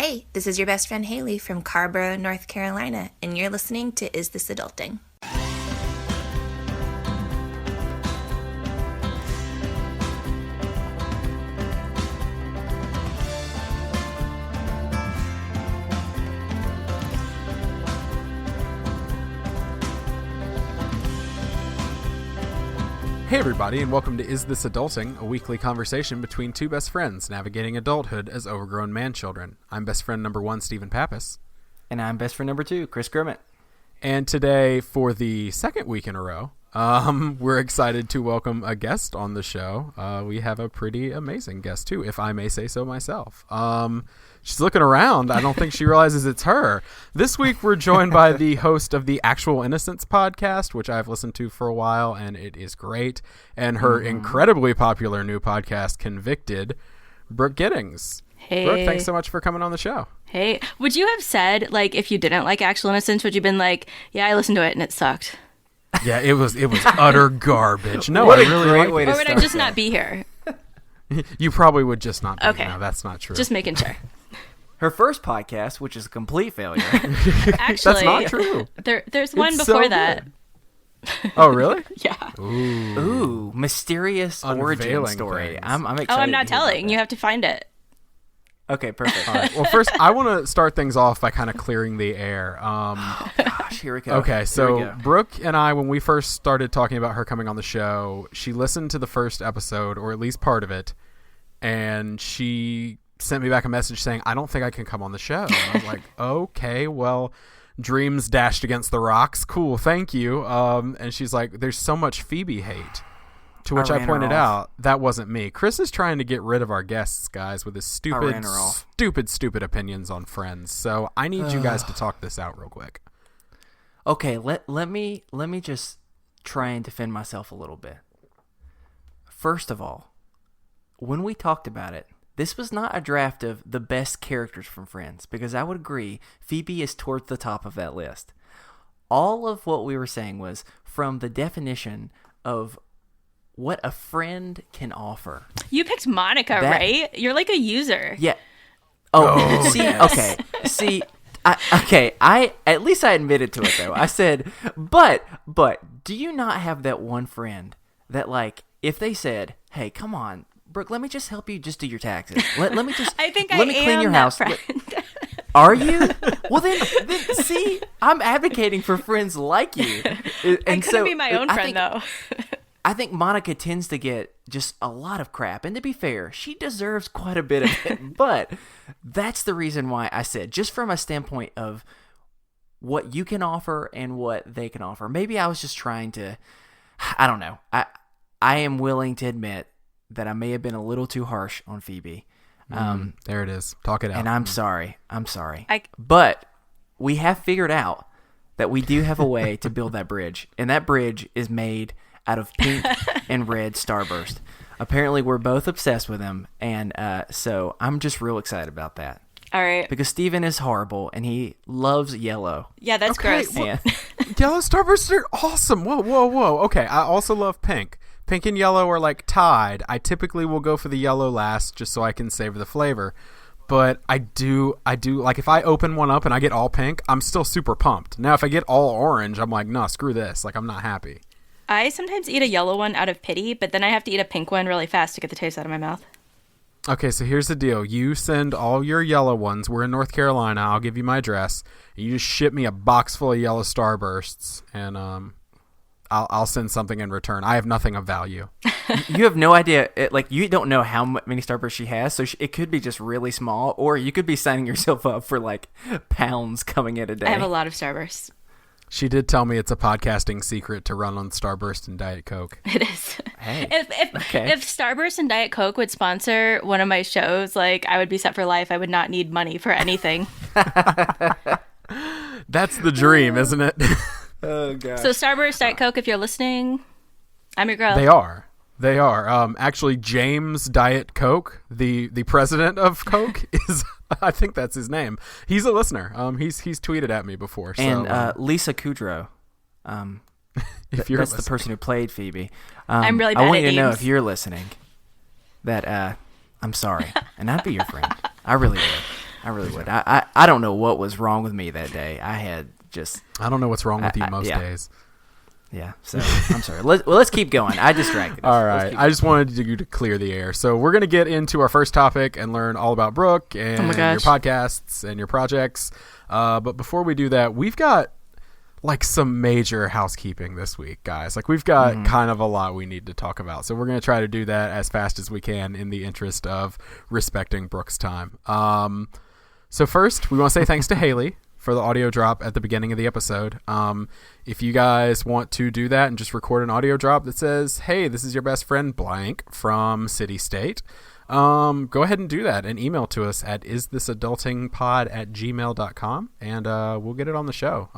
Hey, this is your best friend Haley from Carborough, North Carolina, and you're listening to Is This Adulting? Hey everybody, and welcome to Is This Adulting, a weekly conversation between two best friends navigating adulthood as overgrown man-children. I'm best friend number 1, Stephen Pappas. And I'm best friend number 2, Chris Grimmett. And today, for the second week in a row, we're excited to welcome a guest on the show. We have a pretty amazing guest, too, if I may say so myself. She's looking around. I don't think she realizes it's her. This week, we're joined by the host of the Actual Innocence podcast, which I've listened to for a while, and it is great. And her incredibly popular new podcast, Convicted, Brooke Gittings. Hey. Brooke, thanks so much for coming on the show. Hey, would you have said, like, if you didn't like Actual Innocence, would you have been like, yeah, I listened to it and it sucked? Yeah, it was utter garbage. No, what I a really great liked way it. to Or would I start just not be here? You probably would just not be. Okay. No, that's not true. Just making sure. Her first podcast, which is a complete failure. Actually, That's not true. There's one It's before so that. good. Oh, really? Yeah. Ooh, mysterious origin Unveiling story. things. I'm excited. Oh, I'm to not hear about telling. that. You have to find it. Okay, perfect. All right. Well, first, I want to start things off by kind of clearing the air. Gosh, here we go. Okay, Here we so go. Brooke and I, when we first started talking about her coming on the show, she listened to the first episode, or at least part of it, and she sent me back a message saying, I don't think I can come on the show. And I was like, okay, well, dreams dashed against the rocks. Cool, thank you. And she's like, there's so much Phoebe hate. To which I ran her pointed off. out, that wasn't me. Chris is trying to get rid of our guests, guys, with his ran her off. stupid opinions on Friends. So I need you guys to talk this out real quick. Okay, let me just try and defend myself a little bit. First of all, when we talked about it, this was not a draft of the best characters from Friends, because I would agree Phoebe is towards the top of that list. All of what we were saying was from the definition of what a friend can offer. You picked Monica, right? You're like a user. Yeah. Oh, see, okay. See, I at least I admitted to it though. I said, but do you not have that one friend that, like, if they said, "Hey, come on, Brooke, let me just help you just do your taxes. Let me just I think let I me am clean your that house." friend. Are you? Well, then see, I'm advocating for friends like you. And I couldn't be my own I friend, think- though. I think Monica tends to get just a lot of crap. And to be fair, she deserves quite a bit of it. But that's the reason why I said, just from a standpoint of what you can offer and what they can offer. Maybe I was just trying to, I don't know. I am willing to admit that I may have been a little too harsh on Phoebe. There it is. Talk it out. And I'm sorry. I- But we have figured out that we do have a way to build that bridge. And that bridge is made out of pink and red Starburst. Apparently, we're both obsessed with them, and so I'm just real excited about that. All right. Because Steven is horrible, and he loves yellow. Yeah, that's Okay, gross. well- And Yellow Starbursts are awesome. Whoa. Okay, I also love pink. Pink and yellow are like tied. I typically will go for the yellow last just so I can savor the flavor. But I do, like, if I open one up and I get all pink, I'm still super pumped. Now, if I get all orange, I'm like, no, screw this. Like, I'm not happy. I sometimes eat a yellow one out of pity, but then I have to eat a pink one really fast to get the taste out of my mouth. Okay, so here's the deal. You send all your yellow ones. We're in North Carolina. I'll give you my address. You just ship me a box full of yellow Starbursts, and I'll send something in return. I have nothing of value. you have no idea. You don't know how many Starbursts she has, so it could be just really small, or you could be signing yourself up for, like, pounds coming in a day. I have a lot of Starbursts. She did tell me it's a podcasting secret to run on Starburst and Diet Coke. It is. Hey, If Starburst and Diet Coke would sponsor one of my shows, like, I would be set for life. I would not need money for anything. That's the dream, isn't it? Oh, God. So Starburst, Diet Coke, if you're listening, I'm your girl. They are. Actually, James Diet Coke, the president of Coke, is, I think that's his name. He's a listener. He's tweeted at me before. And so, Lisa Kudrow. if you're That's the listening. person who played Phoebe. I'm really bad I want at you to know, names. if you're listening, that I'm sorry, and I'd be your friend. I really would. I really would. I don't know what was wrong with me that day. I don't know what's wrong with you most days. Yeah, so I'm sorry. Let's keep going. I distracted us. All right. I just wanted you to clear the air. So we're going to get into our first topic and learn all about Brooke and your podcasts and your projects. But before we do that, we've got like some major housekeeping this week, guys. Like we've got kind of a lot we need to talk about. So we're going to try to do that as fast as we can in the interest of respecting Brooke's time. So first, we want to say thanks to Haley for the audio drop at the beginning of the episode. If you guys want to do that and just record an audio drop that says, hey, this is your best friend blank from City State, go ahead and do that and email to us at isthisadultingpod@gmail.com and we'll get it on the show.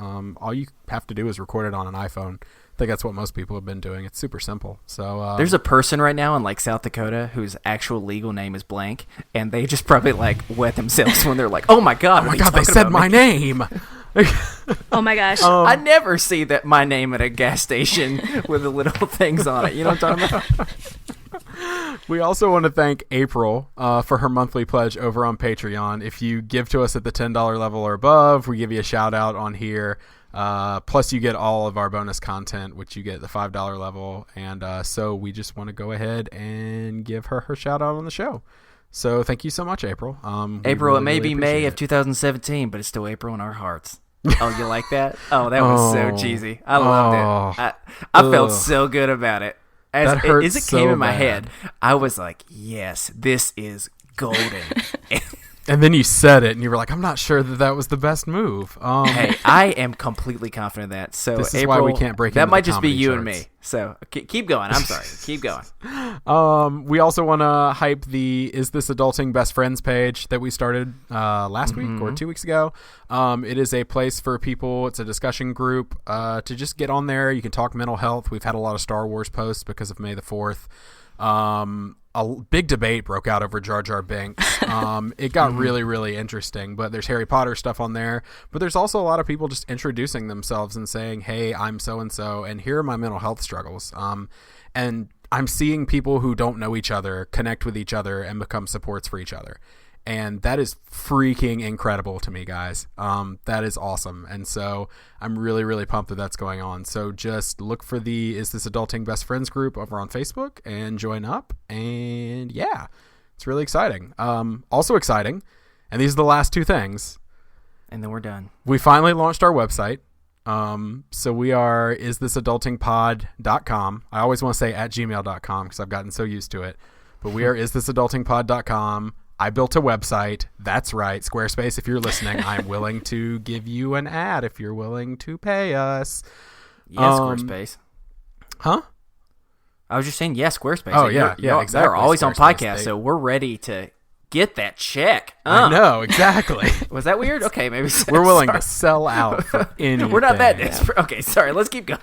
All you have to do is record it on an iPhone. I think that's what most people have been doing. It's super simple. So there's a person right now in like South Dakota whose actual legal name is blank, and they just probably like wet themselves when they're like, "Oh my god, they said my name." Oh my gosh! I never see that my name at a gas station with the little things on it. You know what I'm talking about? We also want to thank April for her monthly pledge over on Patreon. If you give to us at the $10 level or above, we give you a shout out on here. Plus you get all of our bonus content, which you get at the $5 level. And so we just want to go ahead and give her shout out on the show. So thank you so much, April. April, it may be May of 2017, but it's still April in our hearts. Oh, you like that? Oh, that was so cheesy. I loved it. I felt so good about it. As it came in my head, I was like, yes, this is golden. And then you said it, and you were like, I'm not sure that was the best move. Hey, I am completely confident of that. So this is April, why we can't break that into might the just be you charts. and me. So keep going. I'm sorry. Keep going. We also want to hype the Is This Adulting Best Friends page that we started last week or 2 weeks ago. It is a place for people. It's a discussion group to just get on there. You can talk mental health. We've had a lot of Star Wars posts because of May the 4th. A big debate broke out over Jar Jar Binks. It got really, really interesting, but there's Harry Potter stuff on there, but there's also a lot of people just introducing themselves and saying, hey, I'm so-and-so, and here are my mental health struggles. And I'm seeing people who don't know each other connect with each other and become supports for each other. And that is freaking incredible to me, guys. That is awesome. And so I'm really, really pumped that that's going on. So just look for the Is This Adulting Best Friends group over on Facebook and join up. And yeah, it's really exciting. Also exciting, and these are the last two things. And then we're done. We finally launched our website. So we are isthisadultingpod.com. I always want to say @gmail.com because I've gotten so used to it. But we are isthisadultingpod.com. I built a website. That's right. Squarespace, if you're listening, I'm willing to give you an ad if you're willing to pay us. Yes, Squarespace. Huh? I was just saying, yes, Squarespace. Oh, yeah, exactly. They're always on Squarespace. podcasts, so we're ready to get that check. I know, exactly. Was that weird? Okay, maybe so. We're willing to sell out for anything. We're not that desperate. Okay, sorry. Let's keep going.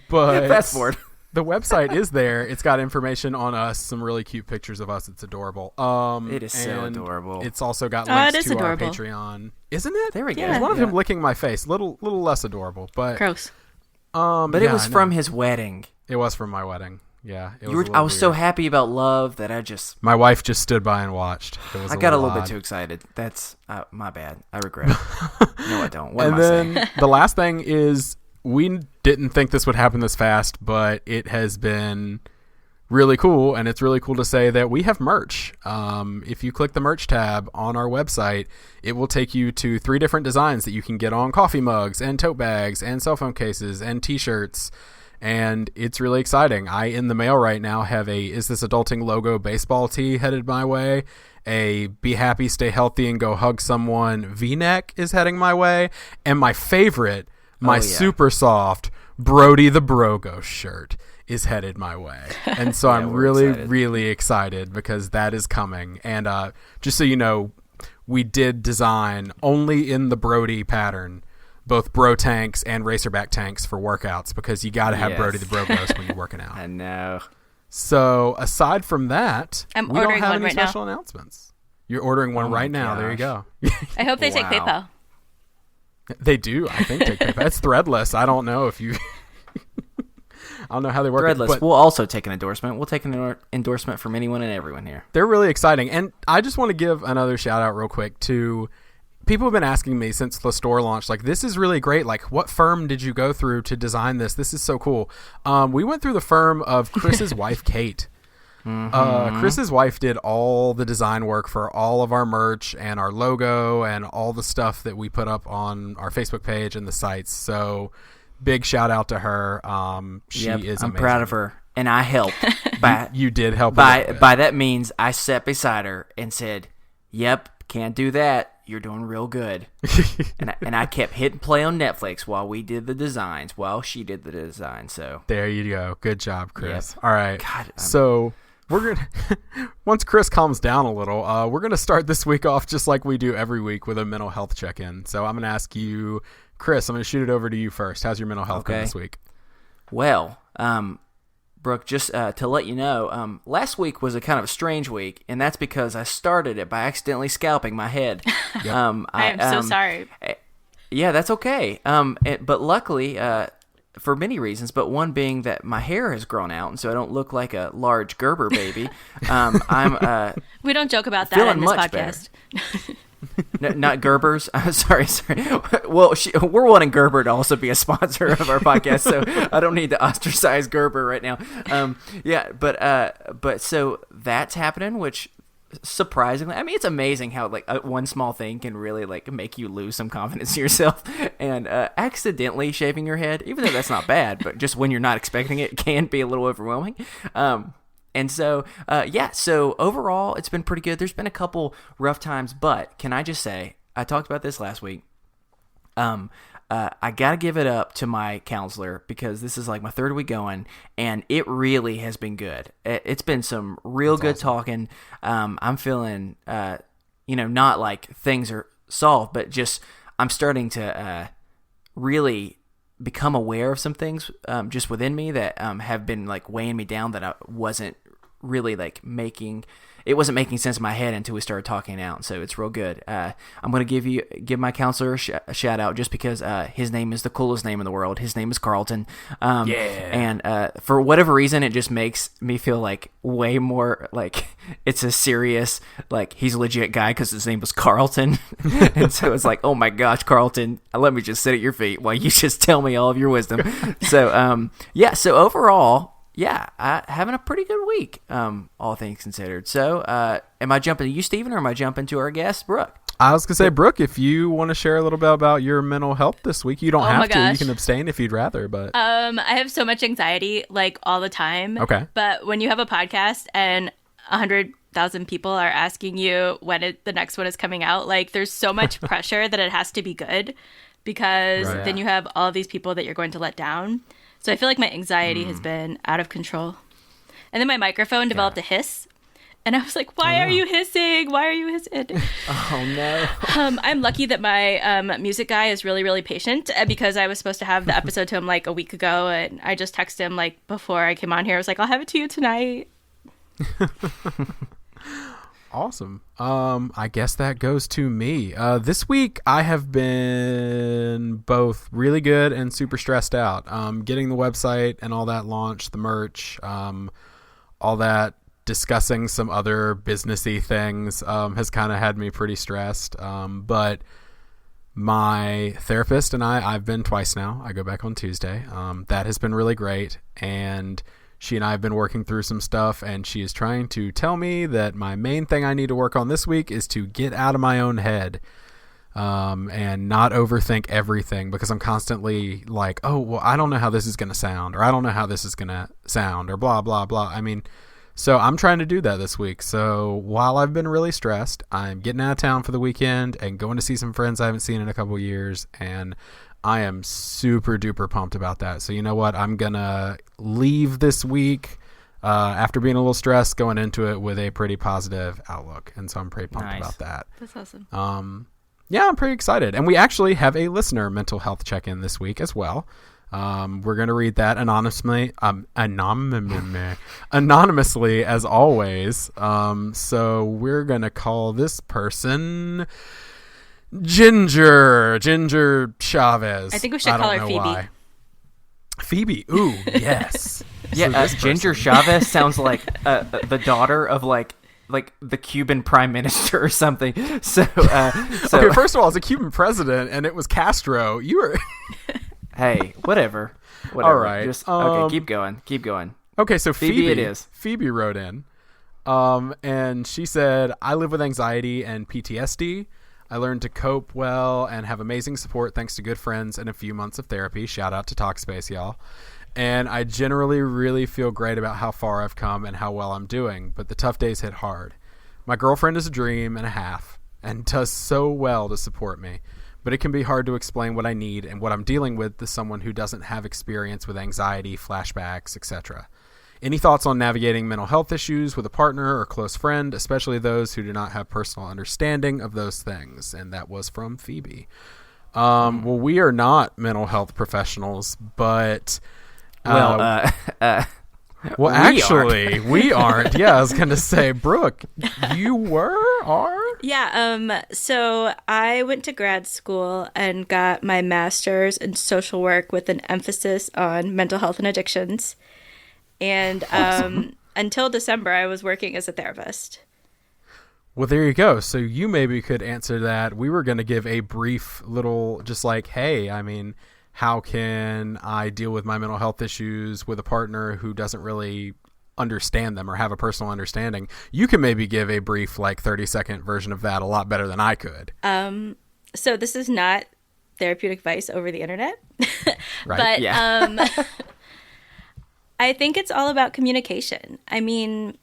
But fast forward. The website is there. It's got information on us, some really cute pictures of us. It's adorable. It is so adorable. It's also got links to adorable. our Patreon. Isn't it? There we go. Yeah. There's one of him licking my face. Little less adorable, but Gross. But it was from his wedding. It was from my wedding. Yeah, it was. I was so happy about love that I just. My wife just stood by and watched. I got a little bit too excited. That's my bad. I regret it. No, I don't. What am I saying? The last thing is, we didn't think this would happen this fast, but it has been really cool, and it's really cool to say that we have merch. If you click the merch tab on our website, it will take you to 3 different designs that you can get on coffee mugs and tote bags and cell phone cases and t-shirts, and it's really exciting. I, in the mail right now, have a Is This Adulting logo baseball tee headed my way. A Be Happy, Stay Healthy, and Go Hug Someone V-neck is heading my way, and my favorite, super soft Brody the Brogo shirt is headed my way. And so I'm really, really excited because that is coming. And just so you know, we did design only in the Brody pattern both bro tanks and racerback tanks for workouts because you got to have Brody the Brogos when you're working out. I know. So aside from that, I'm we don't ordering have one any right now. special announcements. You're ordering one right now. There you go. I hope they take PayPal. They do, I think, take PayPal. It's threadless. I don't know if you... I don't know how they work. Threadless. But We'll also take an endorsement. We'll take an endorsement from anyone and everyone here. they're really exciting. And I just want to give another shout out real quick to people who've been asking me since the store launched, like, this is really great. Like, what firm did you go through to design this? This is so cool. We went through the firm of Chris's wife, Kate. Chris's wife did all the design work for all of our merch and our logo and all the stuff that we put up on our Facebook page and the sites. So big shout out to her. She is amazing. I'm proud of her, and I helped. You did help. By that means, I sat beside her and said, "Yep, can't do that. You're doing real good." and I kept hitting play on Netflix while we did the designs, while she did the design. So there you go. Good job, Chris. Yep. All right. God, so we're gonna once Chris calms down a little, we're gonna start this week off just like we do every week with a mental health check-in. So I'm gonna ask you, Chris. I'm gonna shoot it over to you first. How's your mental health going this week? Well, Brooke, just to let you know, last week was a kind of a strange week, and that's because I started it by accidentally scalping my head. Yep. I am so sorry. Yeah, that's okay. But luckily, for many reasons, but one being that my hair has grown out, and so I don't look like a large Gerber baby. I'm We don't joke about that feeling in this much podcast. not Gerber's. Sorry. Well, we're wanting Gerber to also be a sponsor of our podcast, so I don't need to ostracize Gerber right now. But so that's happening, which surprisingly, I mean, it's amazing how like one small thing can really like make you lose some confidence in yourself. And accidentally shaving your head, even though that's not bad, but just when you're not expecting it, can be a little overwhelming. And so, so overall, it's been pretty good. There's been a couple rough times, but can I just say, I talked about this last week. I got to give it up to my counselor because this is like my third week going, and it really has been good. It's been some real good talking. I'm feeling, not like things are solved, but just I'm starting to really become aware of some things just within me that have been like weighing me down that I wasn't really like it wasn't making sense in my head until we started talking it out. So it's real good. I'm going to give my counselor a shout out just because his name is the coolest name in the world. His name is Carlton. And for whatever reason, it just makes me feel like way more like it's a serious, like he's a legit guy because his name was Carlton. And so it's like, oh my gosh, Carlton, let me just sit at your feet while you just tell me all of your wisdom. So, so overall, having a pretty good week, all things considered. So, am I jumping to you, Stephen, or am I jumping to our guest, Brooke? I was going to say, Brooke, if you want to share a little bit about your mental health this week, you don't have to. You can abstain if you'd rather. But I have so much anxiety, like, all the time. Okay. But when you have a podcast and 100,000 people are asking you when the next one is coming out, like, there's so much pressure that it has to be good because then you have all these people that you're going to let down. So I feel like my anxiety has been out of control. And then my microphone developed a hiss. And I was like, why are you hissing? Why are you hissing? Oh, no. I'm lucky that my music guy is really, really patient because I was supposed to have the episode to him like a week ago. And I just texted him like before I came on here. I was like, I'll have it to you tonight. Awesome. I guess that goes to me. This week I have been both really good and super stressed out. Getting the website and all that launched, the merch, all that, discussing some other businessy things has kind of had me pretty stressed. But my therapist and I've been twice now. I go back on Tuesday. That has been really great. And she and I have been working through some stuff, and she is trying to tell me that my main thing I need to work on this week is to get out of my own head and not overthink everything, because I'm constantly like, oh, well, I don't know how this is going to sound, or I don't know how this is going to sound, or blah, blah, blah. I mean, so I'm trying to do that this week. So while I've been really stressed, I'm getting out of town for the weekend and going to see some friends I haven't seen in a couple of years, and I am super duper pumped about that. So you know what? I'm going to leave this week after being a little stressed, going into it with a pretty positive outlook. And so I'm pretty pumped about that. That's awesome. I'm pretty excited. And we actually have a listener mental health check-in this week as well. We're going to read that anonymously as always. So we're going to call this person Ginger Chavez. I think we should call her Phoebe. Why. Phoebe. Ooh, yes. Yeah, Ginger Chavez sounds like the daughter of like the Cuban prime minister or something. So okay, first of all, it's a Cuban president, and it was Castro. You were hey, whatever. All right. Just okay. Keep going. Okay, so Phoebe it is. Phoebe wrote in, and she said, "I live with anxiety and PTSD. I learned to cope well and have amazing support thanks to good friends and a few months of therapy. Shout out to Talkspace, y'all. And I generally really feel great about how far I've come and how well I'm doing, but the tough days hit hard. My girlfriend is a dream and a half and does so well to support me, but it can be hard to explain what I need and what I'm dealing with to someone who doesn't have experience with anxiety, flashbacks, etc. Any thoughts on navigating mental health issues with a partner or close friend, especially those who do not have personal understanding of those things?" And that was from Phoebe. Well, we are not mental health professionals, but Well, actually, we aren't. Yeah, I was going to say, Brooke, you are? Yeah, so I went to grad school and got my master's in social work with an emphasis on mental health and addictions. And until December, I was working as a therapist. Well, there you go. So you maybe could answer that. We were going to give a brief little, just like, hey, I mean, how can I deal with my mental health issues with a partner who doesn't really understand them or have a personal understanding? You can maybe give a brief, like 30-second version of that a lot better than I could. So this is not therapeutic advice over the internet. Right. But yeah. I think it's all about communication. I mean,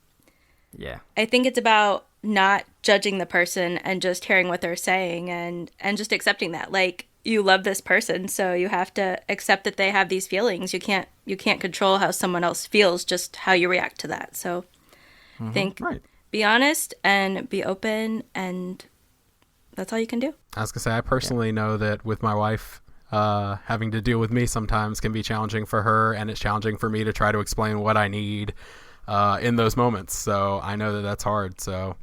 Yeah. I think it's about not judging the person and just hearing what they're saying and just accepting that. Like, you love this person, so you have to accept that they have these feelings. You can't control how someone else feels, just how you react to that. So I think be honest and be open, and that's all you can do. I was going to say, I personally know that with my wife, having to deal with me sometimes can be challenging for her, and it's challenging for me to try to explain what I need in those moments. So I know that that's hard. So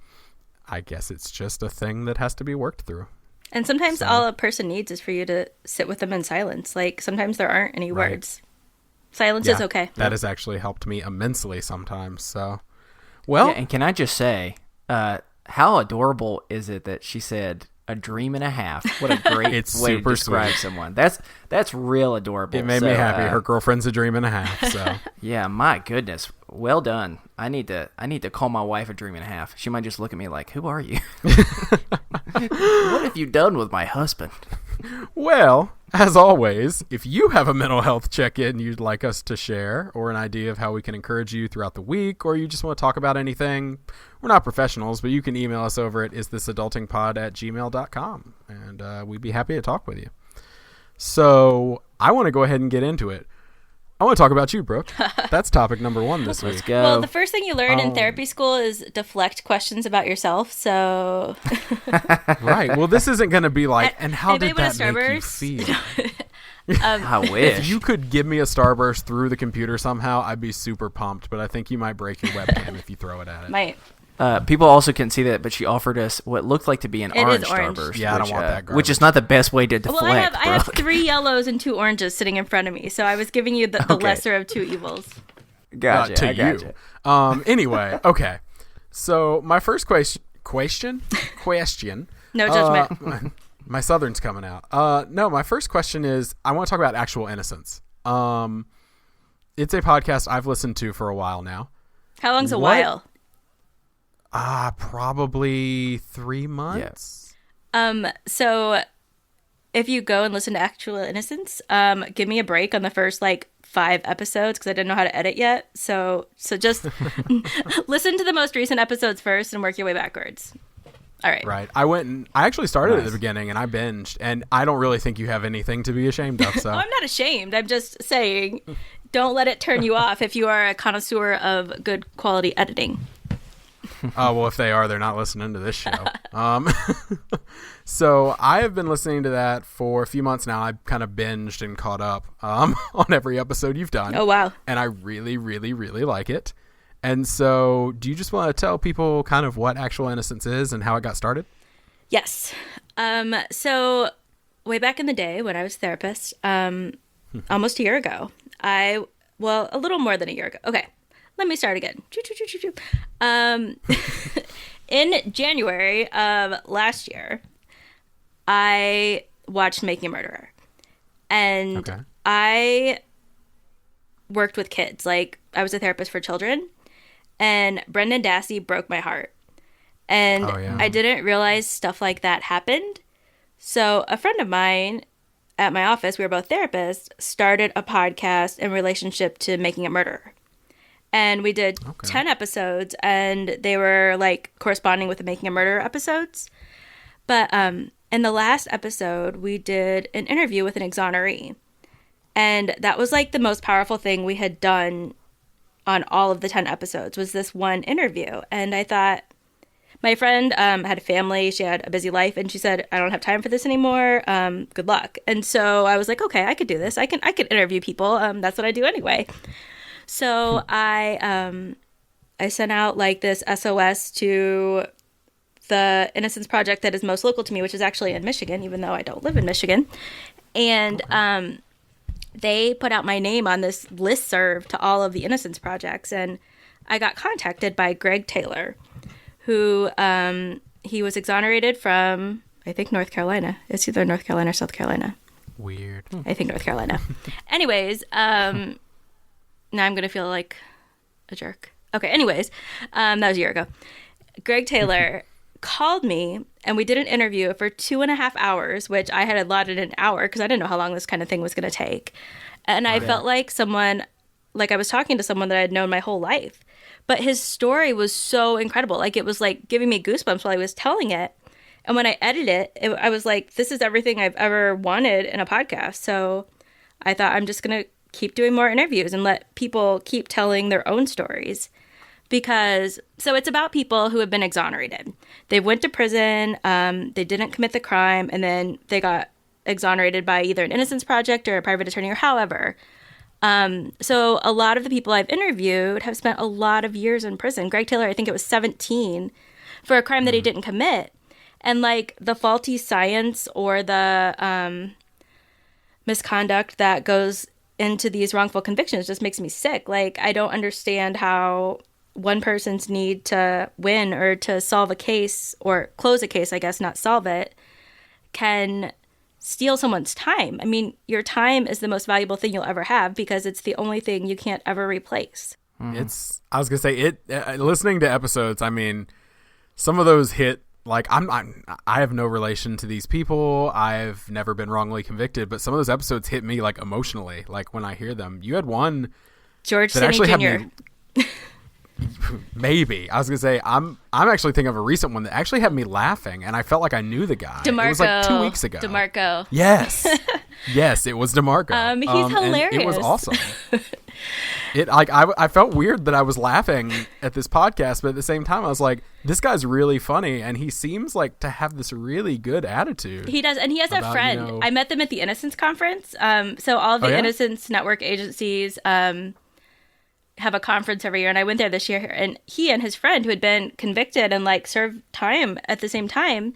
I guess it's just a thing that has to be worked through. And sometimes all a person needs is for you to sit with them in silence. Like, sometimes there aren't any words. Silence is okay. That has actually helped me immensely sometimes. So, well. Yeah, and can I just say, how adorable is it that she said a dream and a half? What a great way to describe someone. That's real adorable. It made me happy. Her girlfriend's a dream and a half. So yeah, my goodness, well done. I need to call my wife a dream and a half. She might just look at me like, "Who are you? What have you done with my husband?" Well, as always, if you have a mental health check-in you'd like us to share, or an idea of how we can encourage you throughout the week, or you just want to talk about anything, we're not professionals, but you can email us over at isthisadultingpod@gmail.com, and we'd be happy to talk with you. So I want to go ahead and get into it. I want to talk about you, Brooke. That's topic number 1 this week. Let's go. Well, the first thing you learn in therapy school is deflect questions about yourself. So, right. Well, this isn't going to be like, and how anybody did want that a make you Starburst? feel? I wish. If you could give me a Starburst through the computer somehow, I'd be super pumped. But I think you might break your webcam if you throw it at it. might. People also couldn't see that, but she offered us what looked like to be an orange Starburst. Yeah, I don't want that garbage. Which is not the best way to deflect. Well, I have 3 yellows and 2 oranges sitting in front of me, so I was giving you the lesser of 2 evils. Gotcha. To I you. gotcha. Anyway, okay. So my first question. No judgment. My Southern's coming out. No, my first question is, I want to talk about Actual Innocence. It's a podcast I've listened to for a while now. How long's a while? Probably 3 months. So if you go and listen to Actual Innocence, give me a break on the first 5 episodes because I didn't know how to edit yet. So just listen to the most recent episodes first and work your way backwards. All right. Right. I actually started at the beginning and I binged, and I don't really think you have anything to be ashamed of. So I'm not ashamed. I'm just saying, don't let it turn you off if you are a connoisseur of good quality editing. Well, if they are, they're not listening to this show. So I have been listening to that for a few months now. I kind of binged and caught up on every episode you've done. Oh, wow. And I really, really, really like it. And so do you just want to tell people kind of what Actual Innocence is and how it got started? Yes. So way back in the day when I was a therapist, almost a year ago, well, a little more than a year ago. Okay, let me start again. In January of last year, I watched Making a Murderer. And I worked with kids. Like, I was a therapist for children. And Brendan Dassey broke my heart. And I didn't realize stuff like that happened. So a friend of mine at my office, we were both therapists, started a podcast in relationship to Making a Murderer. And we did 10 episodes, and they were like corresponding with the Making a Murderer episodes. But in the last episode, we did an interview with an exoneree. And that was like the most powerful thing we had done on all of the 10 episodes, was this one interview. And I thought, my friend had a family, she had a busy life, and she said, I don't have time for this anymore. Good luck. And so I was like, okay, I could do this. I can interview people. That's what I do anyway. So I sent out like this SOS to the Innocence Project that is most local to me, which is actually in Michigan, even though I don't live in Michigan. And they put out my name on this listserv to all of the Innocence Projects. And I got contacted by Greg Taylor, who he was exonerated from, I think, North Carolina. It's either North Carolina or South Carolina. Weird. I think North Carolina. Anyways, now I'm going to feel like a jerk. Okay, anyways, that was a year ago. Greg Taylor called me, and we did an interview for 2.5 hours, which I had allotted an hour because I didn't know how long this kind of thing was going to take. And I felt like I was talking to someone that I'd known my whole life. But his story was so incredible. Like, it was like giving me goosebumps while I was telling it. And when I edited it, I was like, this is everything I've ever wanted in a podcast. So I thought, I'm just going to keep doing more interviews and let people keep telling their own stories. So it's about people who have been exonerated. They went to prison, they didn't commit the crime, and then they got exonerated by either an Innocence Project or a private attorney or however. So a lot of the people I've interviewed have spent a lot of years in prison. Greg Taylor, I think it was 17 for a crime that he didn't commit. And like the faulty science or the misconduct that goes into these wrongful convictions just makes me sick. Like, I don't understand how one person's need to win or to solve a case or close a case, I guess, not solve it, can steal someone's time. I mean, your time is the most valuable thing you'll ever have because it's the only thing you can't ever replace. I was gonna say listening to episodes, I mean, some of those hit like I have no relation to these people. I've never been wrongly convicted, but some of those episodes hit me like emotionally. Like when I hear them, you had one George that City actually Jr. had me. Maybe I was gonna say I'm actually thinking of a recent one that actually had me laughing, and I felt like I knew the guy. DeMarco. It was like 2 weeks ago. DeMarco. Yes, yes, it was DeMarco. He's hilarious. And it was awesome. I felt weird that I was laughing at this podcast, but at the same time, I was like, this guy's really funny, and he seems like to have this really good attitude. He does, and he has a friend. I met them at the Innocence Conference. So all of the Innocence Network agencies have a conference every year, and I went there this year, and he and his friend, who had been convicted and like served time at the same time,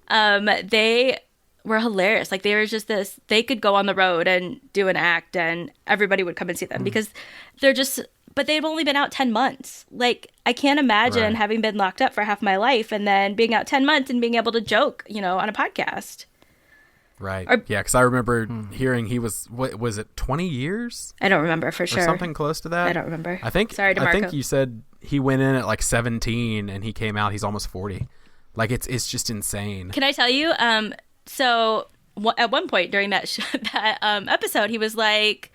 they were hilarious. Like, they were just they could go on the road and do an act and everybody would come and see them because but they've only been out 10 months. Like, I can't imagine having been locked up for half my life and then being out 10 months and being able to joke, on a podcast. Right. Yeah, because I remember hearing he was, what was it, 20 years? I don't remember for sure. Or something close to that? I don't remember. Sorry, DeMarco. I think you said he went in at like 17 and he came out, he's almost 40. Like, it's just insane. Can I tell you? So at one point during that episode, he was like,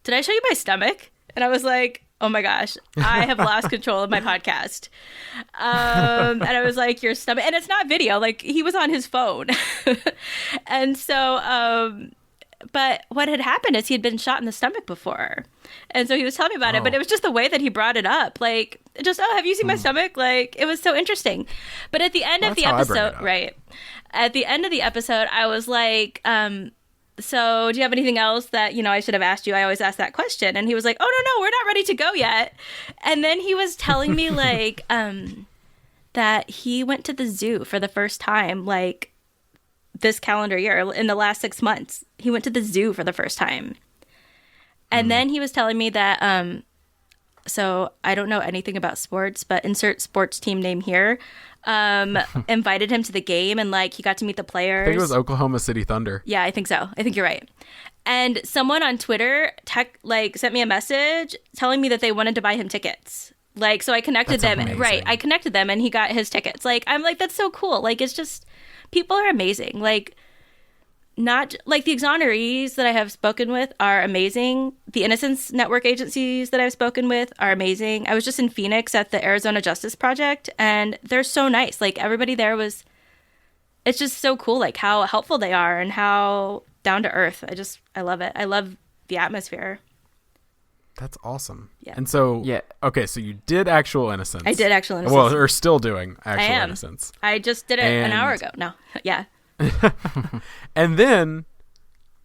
did I show you my stomach? And I was like, oh my gosh, I have lost control of my podcast. And I was like, your stomach, and it's not video, like he was on his phone. And so, but what had happened is he had been shot in the stomach before. And so he was telling me about it, but it was just the way that he brought it up. Like, just, have you seen my stomach? Like, it was so interesting. But at the end of the episode, at the end of the episode, I was like, so do you have anything else that, I should have asked you? I always ask that question. And he was like, oh, no, we're not ready to go yet. And then he was telling me like, that he went to the zoo for the first time, like this calendar year in the last 6 months. He went to the zoo for the first time. And then he was telling me that, so I don't know anything about sports, but insert sports team name here, invited him to the game, and like he got to meet the players. I think it was Oklahoma City Thunder. Yeah, I think so. I think you're right. And someone on Twitter sent me a message telling me that they wanted to buy him tickets. Like, so I connected That's them. amazing. Right. I connected them and he got his tickets. Like, I'm like, that's so cool. Like, it's just, people are amazing. Like, not like the exonerees that I have spoken with are amazing. The Innocence Network agencies that I've spoken with are amazing. I was just in Phoenix at the Arizona Justice Project, and they're so nice. Like, everybody there was, it's just so cool, like how helpful they are and how down to earth. I love it. I love the atmosphere. That's awesome. Yeah. And so, okay, so you did Actual Innocence. I did Actual Innocence. Well, or still doing Actual I am. Innocence. I just did it an hour ago. No, yeah. And then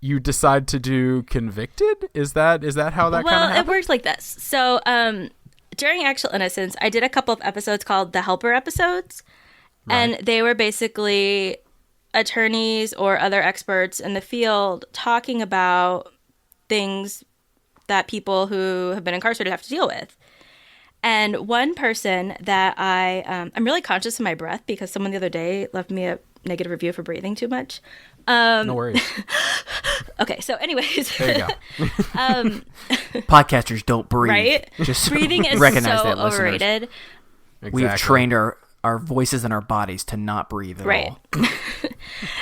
you decide to do Convicted? Is that how that kind of Well, happened? it works like this. So, during Actual Innocence, I did a couple of episodes called the Helper episodes. Right. And they were basically attorneys or other experts in the field talking about things that people who have been incarcerated have to deal with. And one person that I'm really conscious of my breath because someone the other day left me a negative review for breathing too much. No worries. Okay, so anyways. There you go. Podcasters don't breathe. Right? Just breathing is recognize so that, listeners. overrated. Exactly. We've trained our voices and our bodies to not breathe at all.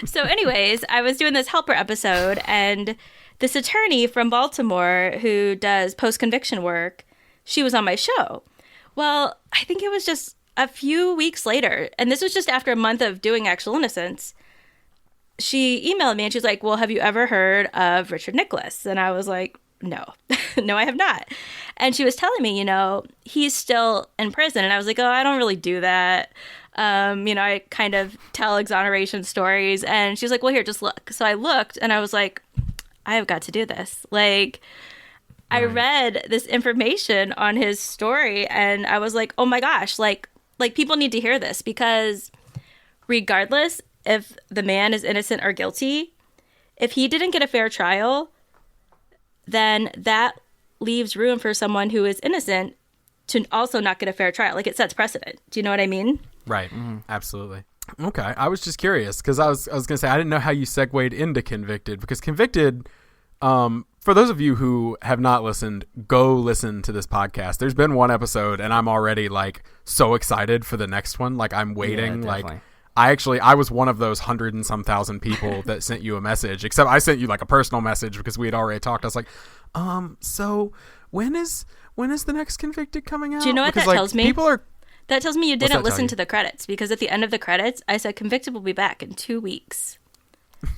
So anyways, I was doing this Helper episode, and this attorney from Baltimore who does post-conviction work, she was on my show. Well, I think it was just a few weeks later, and this was just after a month of doing Actual Innocence, she emailed me and she's like, well, have you ever heard of Richard Nicholas? And I was like, no, no, I have not. And she was telling me, he's still in prison. And I was like, oh, I don't really do that. I kind of tell exoneration stories. And she was like, well, here, just look. So I looked and I was like, I have got to do this. Like, I read this information on his story and I was like, oh my gosh, like people need to hear this, because regardless if the man is innocent or guilty, if he didn't get a fair trial, then that leaves room for someone who is innocent to also not get a fair trial. Like, it sets precedent. Do you know what I mean? Right. Mm-hmm. Absolutely. Okay. I was just curious because I was going to say, I didn't know how you segued into Convicted, because Convicted, for those of you who have not listened, go listen to this podcast. There's been one episode and I'm already like so excited for the next one. Like, I'm waiting. Yeah, I was one of those 100 and some thousand people that sent you a message, except I sent you like a personal message because we had already talked. I was like, so when is the next Convicted coming out? Do you know what because, that tells me? That tells me you What's didn't that tell listen you? to the credits, because at the end of the credits, I said Convicted will be back in 2 weeks.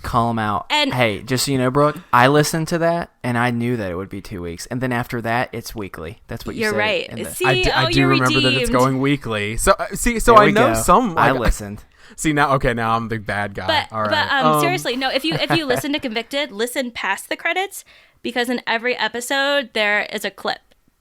Call them out. And hey, just so you know, Brooke, I listened to that and I knew that it would be 2 weeks. And then after that, it's weekly. That's what you You're said. right. See, I do you're remember redeemed. that it's going weekly. So There I we know go. some. I like, listened. See, now I'm the bad guy. But, All right. seriously, no, if you listen to Convicted, listen past the credits, because in every episode there is a clip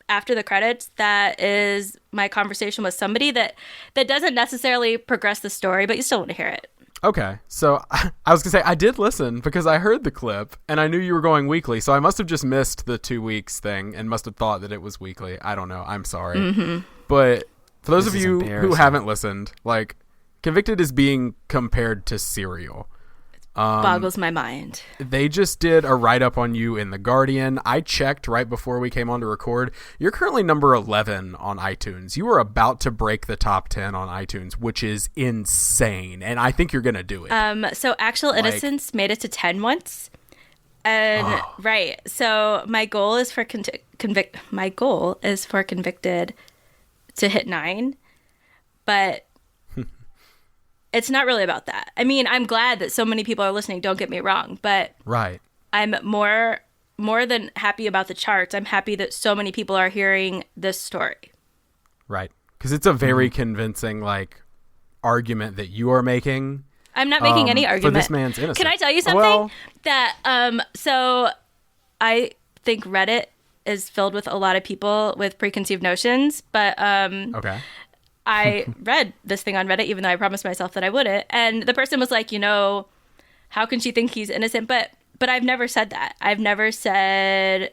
after the credits that is my conversation with somebody that doesn't necessarily progress the story, but you still want to hear it. Okay, so I was gonna say I did listen because I heard the clip and I knew you were going weekly, so I must have just missed the 2 weeks thing and must have thought that it was weekly. I don't know. I'm sorry. Mm-hmm. But for those This of is you who embarrassing. haven't listened, like, Convicted is being compared to Serial. Boggles my mind. They just did a write-up on you in The Guardian. I checked right before we came on to record. You're currently number 11 on iTunes. You are about to break the top 10 on iTunes, which is insane. And I think you're going to do it. So Actual Innocence made it to 10 once. And right. So my goal is for Convicted to hit 9. But it's not really about that. I mean, I'm glad that so many people are listening, don't get me wrong, but Right. I'm more than happy about the charts. I'm happy that so many people are hearing this story. Right. Because it's a very convincing, like, argument that you are making. I'm not making any argument. For this man's innocence. Can I tell you something? Well, That, so I think Reddit is filled with a lot of people with preconceived notions, but okay. I read this thing on Reddit, even though I promised myself that I wouldn't. And the person was like, how can she think he's innocent? But I've never said that. I've never said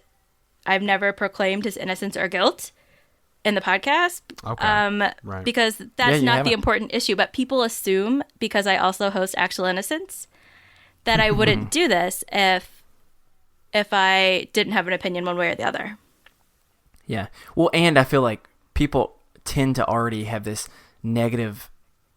I've never proclaimed his innocence or guilt in the podcast. Okay. Right. Because that's you not haven't. the important issue. But people assume, because I also host Actual Innocence, that I wouldn't do this if I didn't have an opinion one way or the other. Yeah. Well, and I feel like people tend to already have this negative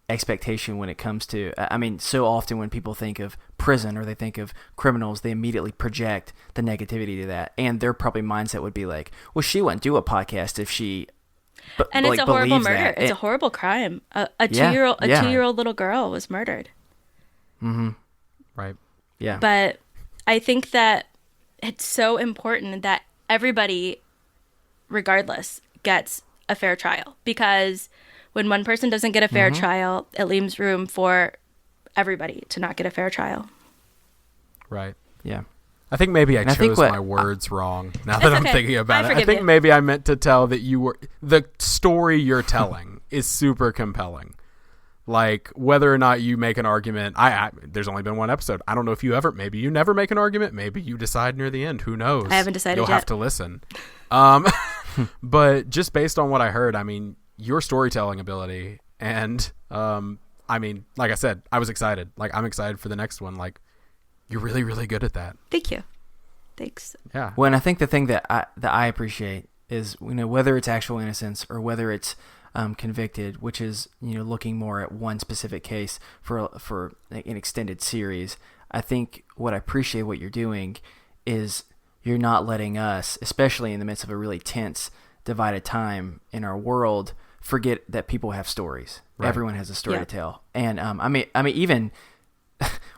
expectation when it comes to, I mean, so often when people think of prison or they think of criminals, they immediately project the negativity to that. And their probably mindset would be like, well, she wouldn't do a podcast if she And like, it's a horrible believes murder. that. It's a horrible crime. A Yeah, 2-year-old yeah. 2-year-old little girl was murdered. Right. Yeah. But I think that it's so important that everybody, regardless, gets a fair trial, because when one person doesn't get a fair trial, it leaves room for everybody to not get a fair trial. Right. Yeah. I think maybe I And I think chose what- my words wrong now It's that I'm okay. thinking about I it. I forgive think you. maybe I meant to tell that the story you're telling is super compelling. Like, whether or not you make an argument, there's only been one episode. I don't know if maybe you never make an argument. Maybe you decide near the end. Who knows? I haven't decided You'll yet. have to listen. But just based on what I heard, I mean, your storytelling ability and, I mean, like I said, I was excited. Like, I'm excited for the next one. Like, you're really, really good at that. Thank you. Thanks. Yeah. Well, and I think the thing that I appreciate is, whether it's Actual Innocence or whether it's Convicted, which is, looking more at one specific case for an extended series. I think what I appreciate what you're doing is you're not letting us, especially in the midst of a really tense, divided time in our world, forget that people have stories. Right. Everyone has a story Yeah. to tell. And I mean, even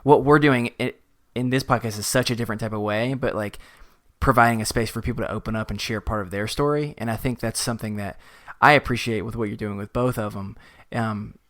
what we're doing in this podcast is such a different type of way, but like providing a space for people to open up and share part of their story. And I think that's something that I appreciate with what you're doing with both of them,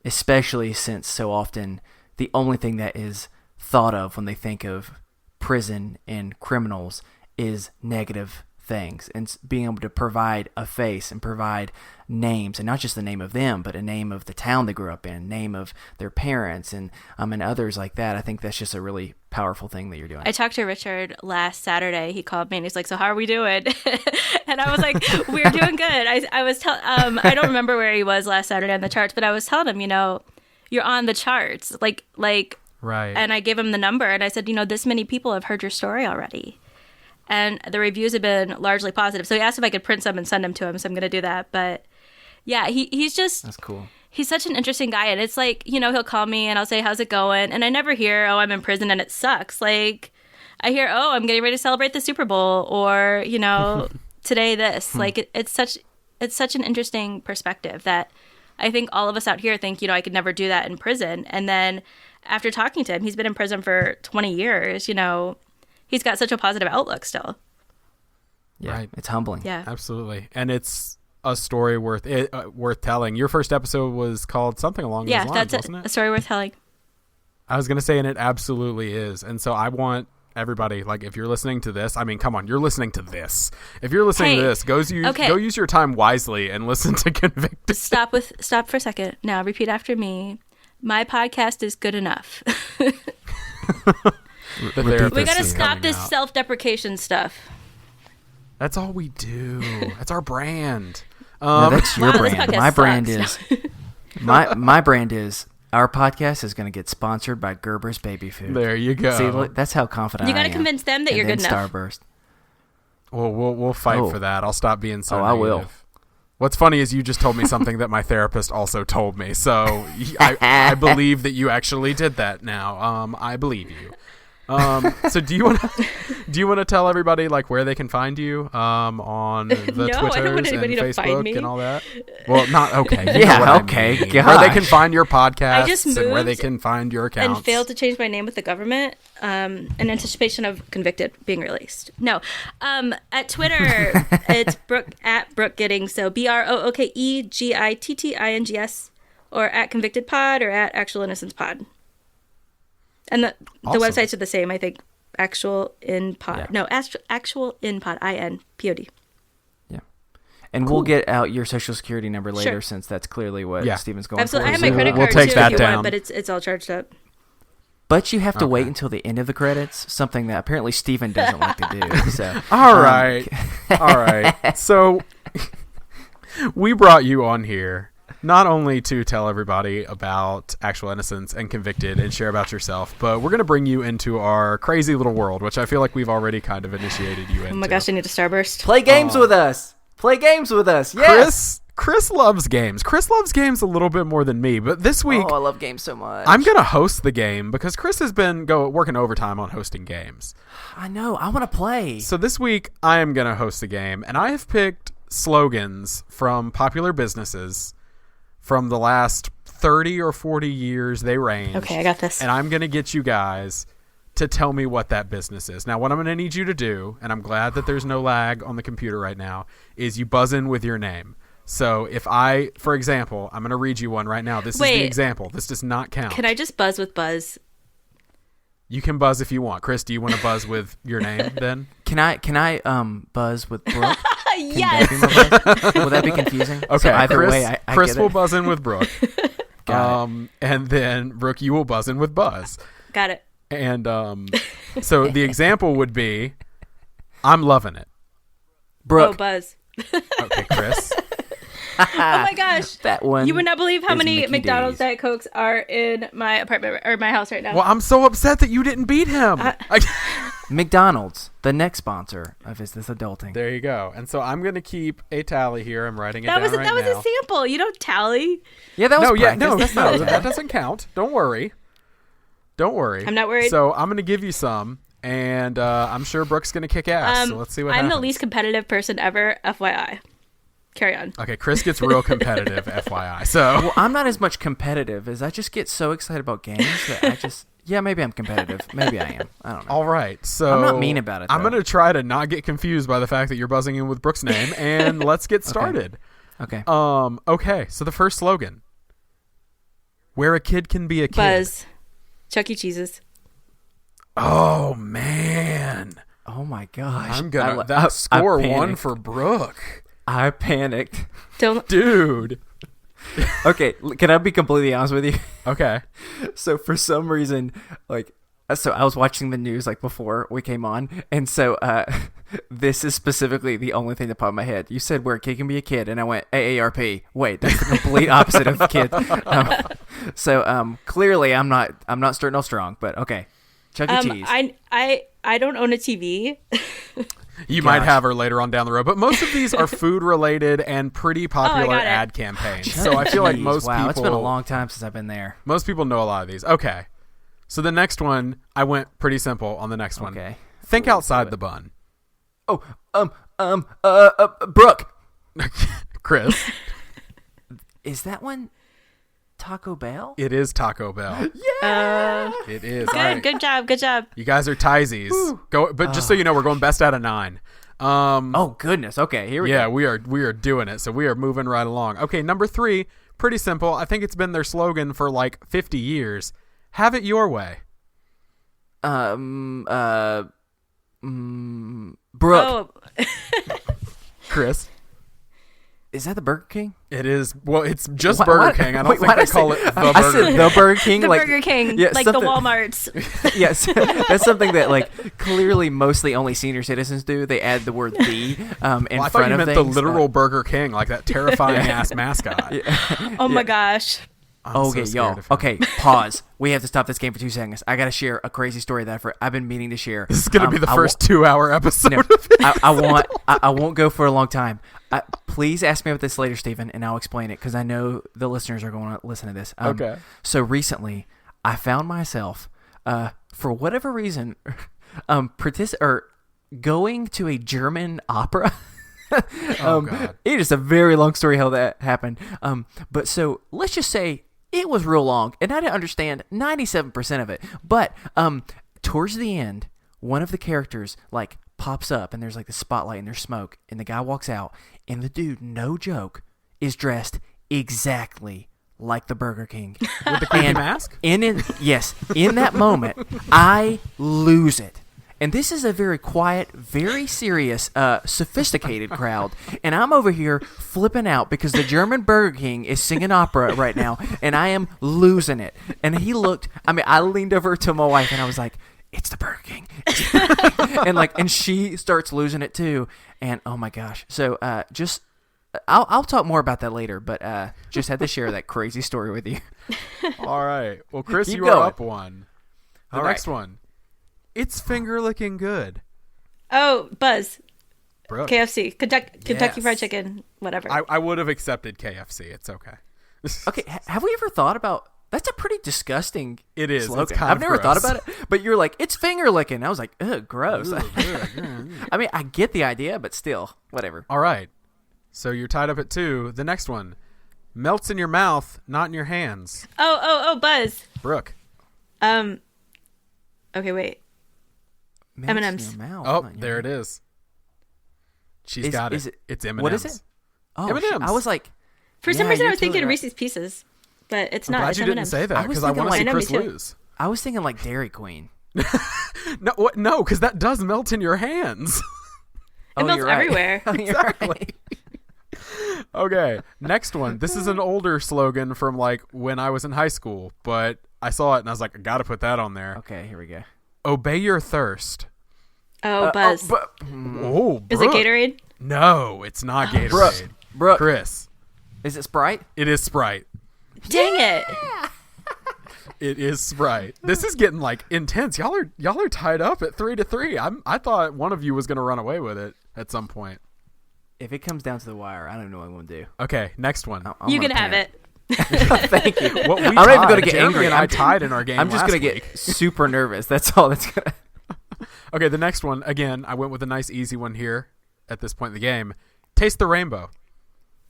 especially since so often the only thing that is thought of when they think of prison and criminals is negative things, and being able to provide a face and provide names, and not just the name of them, but a name of the town they grew up in, name of their parents, and others like that. I think that's just a really powerful thing that you're doing. I talked to Richard last Saturday. He called me and he's like, "So how are we doing?" And I was like, "We're doing good." I was I don't remember where he was last Saturday on the charts, but I was telling him, you're on the charts, like. Right. And I gave him the number and I said, this many people have heard your story already. And the reviews have been largely positive. So he asked if I could print some and send them to him. So I'm going to do that. But yeah, he's just, That's cool. he's such an interesting guy. And it's like, he'll call me and I'll say, "How's it going?" And I never hear, "Oh, I'm in prison and it sucks." Like, I hear, "Oh, I'm getting ready to celebrate the Super Bowl," or, today this. Like, it's such an interesting perspective that I think all of us out here think, I could never do that in prison. And then after talking to him, he's been in prison for 20 years, he's got such a positive outlook still. Yeah, Right. It's humbling. Yeah. Absolutely. And it's a story worth telling. Your first episode was called something along Yeah, those lines, that's wasn't a it? story worth telling. I was going to say, and it absolutely is. And so I want everybody, like, if you're listening to this, I mean, come on, you're listening to this. If you're listening to Hey, this, go use your time wisely and listen to Convicted. Stop for a second. Now repeat after me. My podcast is good enough. The Repeat therapist We got to is stop coming this out. self-deprecation stuff. That's all we do. That's our brand. No, that's your Wow, this brand. podcast My brand sucks. is my brand is our podcast is going to get sponsored by Gerber's Baby Food. There you go. See, look, that's how confident You I got to am. convince them that And you're then good enough. Starburst. Well, we'll fight Oh. for that. I'll stop being so Oh, I will. negative. What's funny is you just told me something that my therapist also told me. So I believe that you actually did that now. I believe you. So do you want to tell everybody like where they can find you on the No, I don't want Twitters and anybody to find Facebook me. and all that? Well, not okay. You Yeah, know what I okay, mean. Where they gosh. can find your podcasts I just and where they moved can find your accounts. and failed to change my name with the government in anticipation of Convicted being released. No. At Twitter, it's at Brooke Gittings. So BROOKEGITTINGS, or at Convicted Pod, or at Actual Innocence Pod. And the Awesome. websites are the same, I think. Actual in Pod. Yeah. No, Actual in Pod. INPOD. Yeah. And we'll get out your social security number later, Sure. since that's clearly what Yeah. Steven's going Absolutely. I for. have my So credit we'll card take too that if you down. want, but it's all charged up. But you have to wait until the end of the credits, something that apparently Steven doesn't like to do. So, all right. So we brought you on here not only to tell everybody about Actual Innocence and Convicted and share about yourself, but we're going to bring you into our crazy little world, which I feel like we've already kind of initiated you into. Oh my gosh, I need a starburst. Play games with us. Play games with us. Yes. Chris loves games. Chris loves games a little bit more than me, but this week... Oh, I love games so much. I'm going to host the game because Chris has been working overtime on hosting games. I know. I want to play. So this week, I am going to host the game, and I have picked slogans from popular businesses from the last 30 or 40 years they range. Okay, I got this. And I'm going to get you guys to tell me what that business is. Now, what I'm going to need you to do, and I'm glad that there's no lag on the computer right now, is you buzz in with your name. So if for example, I'm going to read you one right now. This is the example. This does not count. Can I just buzz with Buzz? You can buzz if you want. Chris, do you want to buzz with your name then? Can I buzz with Brooke? Yes. Will that be confusing? Okay, So either Chris, way, I Chris get will it. buzz in with Brooke. Got it. And then Brooke, you will buzz in with Buzz. Got it. And so the example would be, I'm loving it. Brooke. Oh, Buzz. Okay, Chris. Oh my gosh. That one. You would not believe how is many Mickey McDonald's D's. Diet Cokes are in my apartment or my house right now. Well, I'm so upset that you didn't beat him. McDonald's, the next sponsor of Is This Adulting? There you go. And so I'm going to keep a tally here. I'm writing it that down was right that was now. a sample. You don't tally. Yeah, that was No, practice. That's not a that test. doesn't count. Don't worry. I'm not worried. So I'm going to give you some, and I'm sure Brooke's going to kick ass. So let's see what I'm happens. the least competitive person ever, FYI. Carry on. Okay, Chris gets real competitive, FYI. So Well, I'm not as much competitive as I just get so excited about games that I just... Yeah, maybe I'm competitive. Maybe I am. I don't know. all right. So I'm not mean about it, I'm though. going to try to not get confused by the fact that you're buzzing in with Brooke's name, and let's get started. Okay. Okay. So the first slogan: where a kid can be a kid. Buzz. Chuck E. Cheese's. Oh man, Oh my gosh. I'm gonna I that score one panicked. for Brooke, I panicked. Don't. dude. Okay, can I be completely honest with you? Okay. So for some reason, so I was watching the news before we came on, and so this is specifically the only thing that popped in my head. You said where a kid can be a kid, and I went AARP. Wait, that's the complete opposite of kid. So clearly I'm not starting off strong, but okay. Chuck E. Cheese. I don't own a TV. You might have her later on down the road, but most of these are food related and pretty popular got it. ad campaigns. So I feel like most wow, people. it's been a long time since I've been there. Most people know a lot of these. Okay. So the next one, I went pretty simple on the next one. Okay. Think outside the bun. Oh, Brooke. Chris. Is that one Taco Bell? It is Taco Bell. Yeah. It is. Good, All right. good job, good job. You guys are tiesies. Go, but just so you know, we're going best out of 9. Oh goodness. Okay, here we go. Yeah, we are doing it. So we are moving right along. Okay, number 3, pretty simple. I think it's been their slogan for like 50 years. Have it your way. Brooke. Oh, Chris. Is that the Burger King? It is. Well, it's just Why- Burger why- King. I don't wait, think why'd they I say- call it the Burger I said King. the Burger King, the like Burger King, yeah, like the something- Walmarts. Yes, that's something that clearly mostly only senior citizens do. They add the word "the" in Well, I thought front you of meant things. the literal Burger King, like that terrifying ass mascot. Oh my gosh. I'm so Okay, scared y'all. of him. Okay, pause. We have to stop this game for 2 seconds. I got to share a crazy story that I've been meaning to share. This is gonna be the I first 2-hour episode. No, Of it. I won't go for a long time. Please ask me about this later, Stephen, and I'll explain it because I know the listeners are going to listen to this. Okay. So recently, I found myself, for whatever reason, going to a German opera. God. It is a very long story how that happened. But so let's just say it was real long, and I didn't understand 97% of it. But towards the end, one of the characters pops up, and there's the spotlight and there's smoke, and the guy walks out, and the dude, no joke, is dressed exactly like the Burger King With the creepy mask? Yes, in that moment, I lose it. And this is a very quiet, very serious, sophisticated crowd. And I'm over here flipping out because the German Burger King is singing opera right now, and I am losing it. And he looked, I leaned over to my wife, and I was like, it's the Burger King. It's the Burger King. And she starts losing it too. And oh my gosh. So I'll talk more about that later, but just had to share that crazy story with you. All right. Well, Chris, Keep you going. are up one. The All next right. one. It's finger licking good. Oh, Buzz. Brooke. KFC. Kentucky Yes. Fried Chicken. Whatever. I would have accepted KFC. It's okay. Okay, have we ever thought about... That's a pretty disgusting It is. slogan. It's kind I've of never thought gross. about it, but you're like, it's finger licking. I was like, ugh, gross. I get the idea, but still, whatever. All right. So you're tied up at 2. The next one. Melts in your mouth, not in your hands. Oh, Buzz. Brooke. Okay, wait. Melts in M&Ms. your mouth, Oh, not in your there it mouth. is. She's got it. It's M&Ms. What is it? Oh, M&Ms. I was like, For some yeah, reason, I you're was thinking totally right. Reese's Pieces, but it's I'm not. glad It's you didn't M&Ms. say that I was because I thinking want to see like- I know, Chris me too. lose. I was thinking like Dairy Queen. No, because that does melt in your hands. It melts you're right. everywhere. Oh, you're Exactly. right. Okay, next one. This is an older slogan from like when I was in high school, but I saw it and I was like, I got to put that on there. Okay, here we go. Obey your thirst. Oh, Buzz. Oh, Is it Brooke. Gatorade? No, it's not Gatorade. Brooke, Chris, is it Sprite? it is Sprite. Dang it. It is Sprite. This is getting like intense. Y'all are tied up at 3-3. I thought one of you was gonna run away with it at some point. If it comes down to the wire, I don't know what I'm going to do. Okay, next one. You can have it. Thank you. What we I'm not even tied, going to get Jeremy angry. and I tied in our game. I'm just going to get super nervous. That's all that's going to... Okay, the next one. Again, I went with a nice easy one here at this point in the game. Taste the rainbow.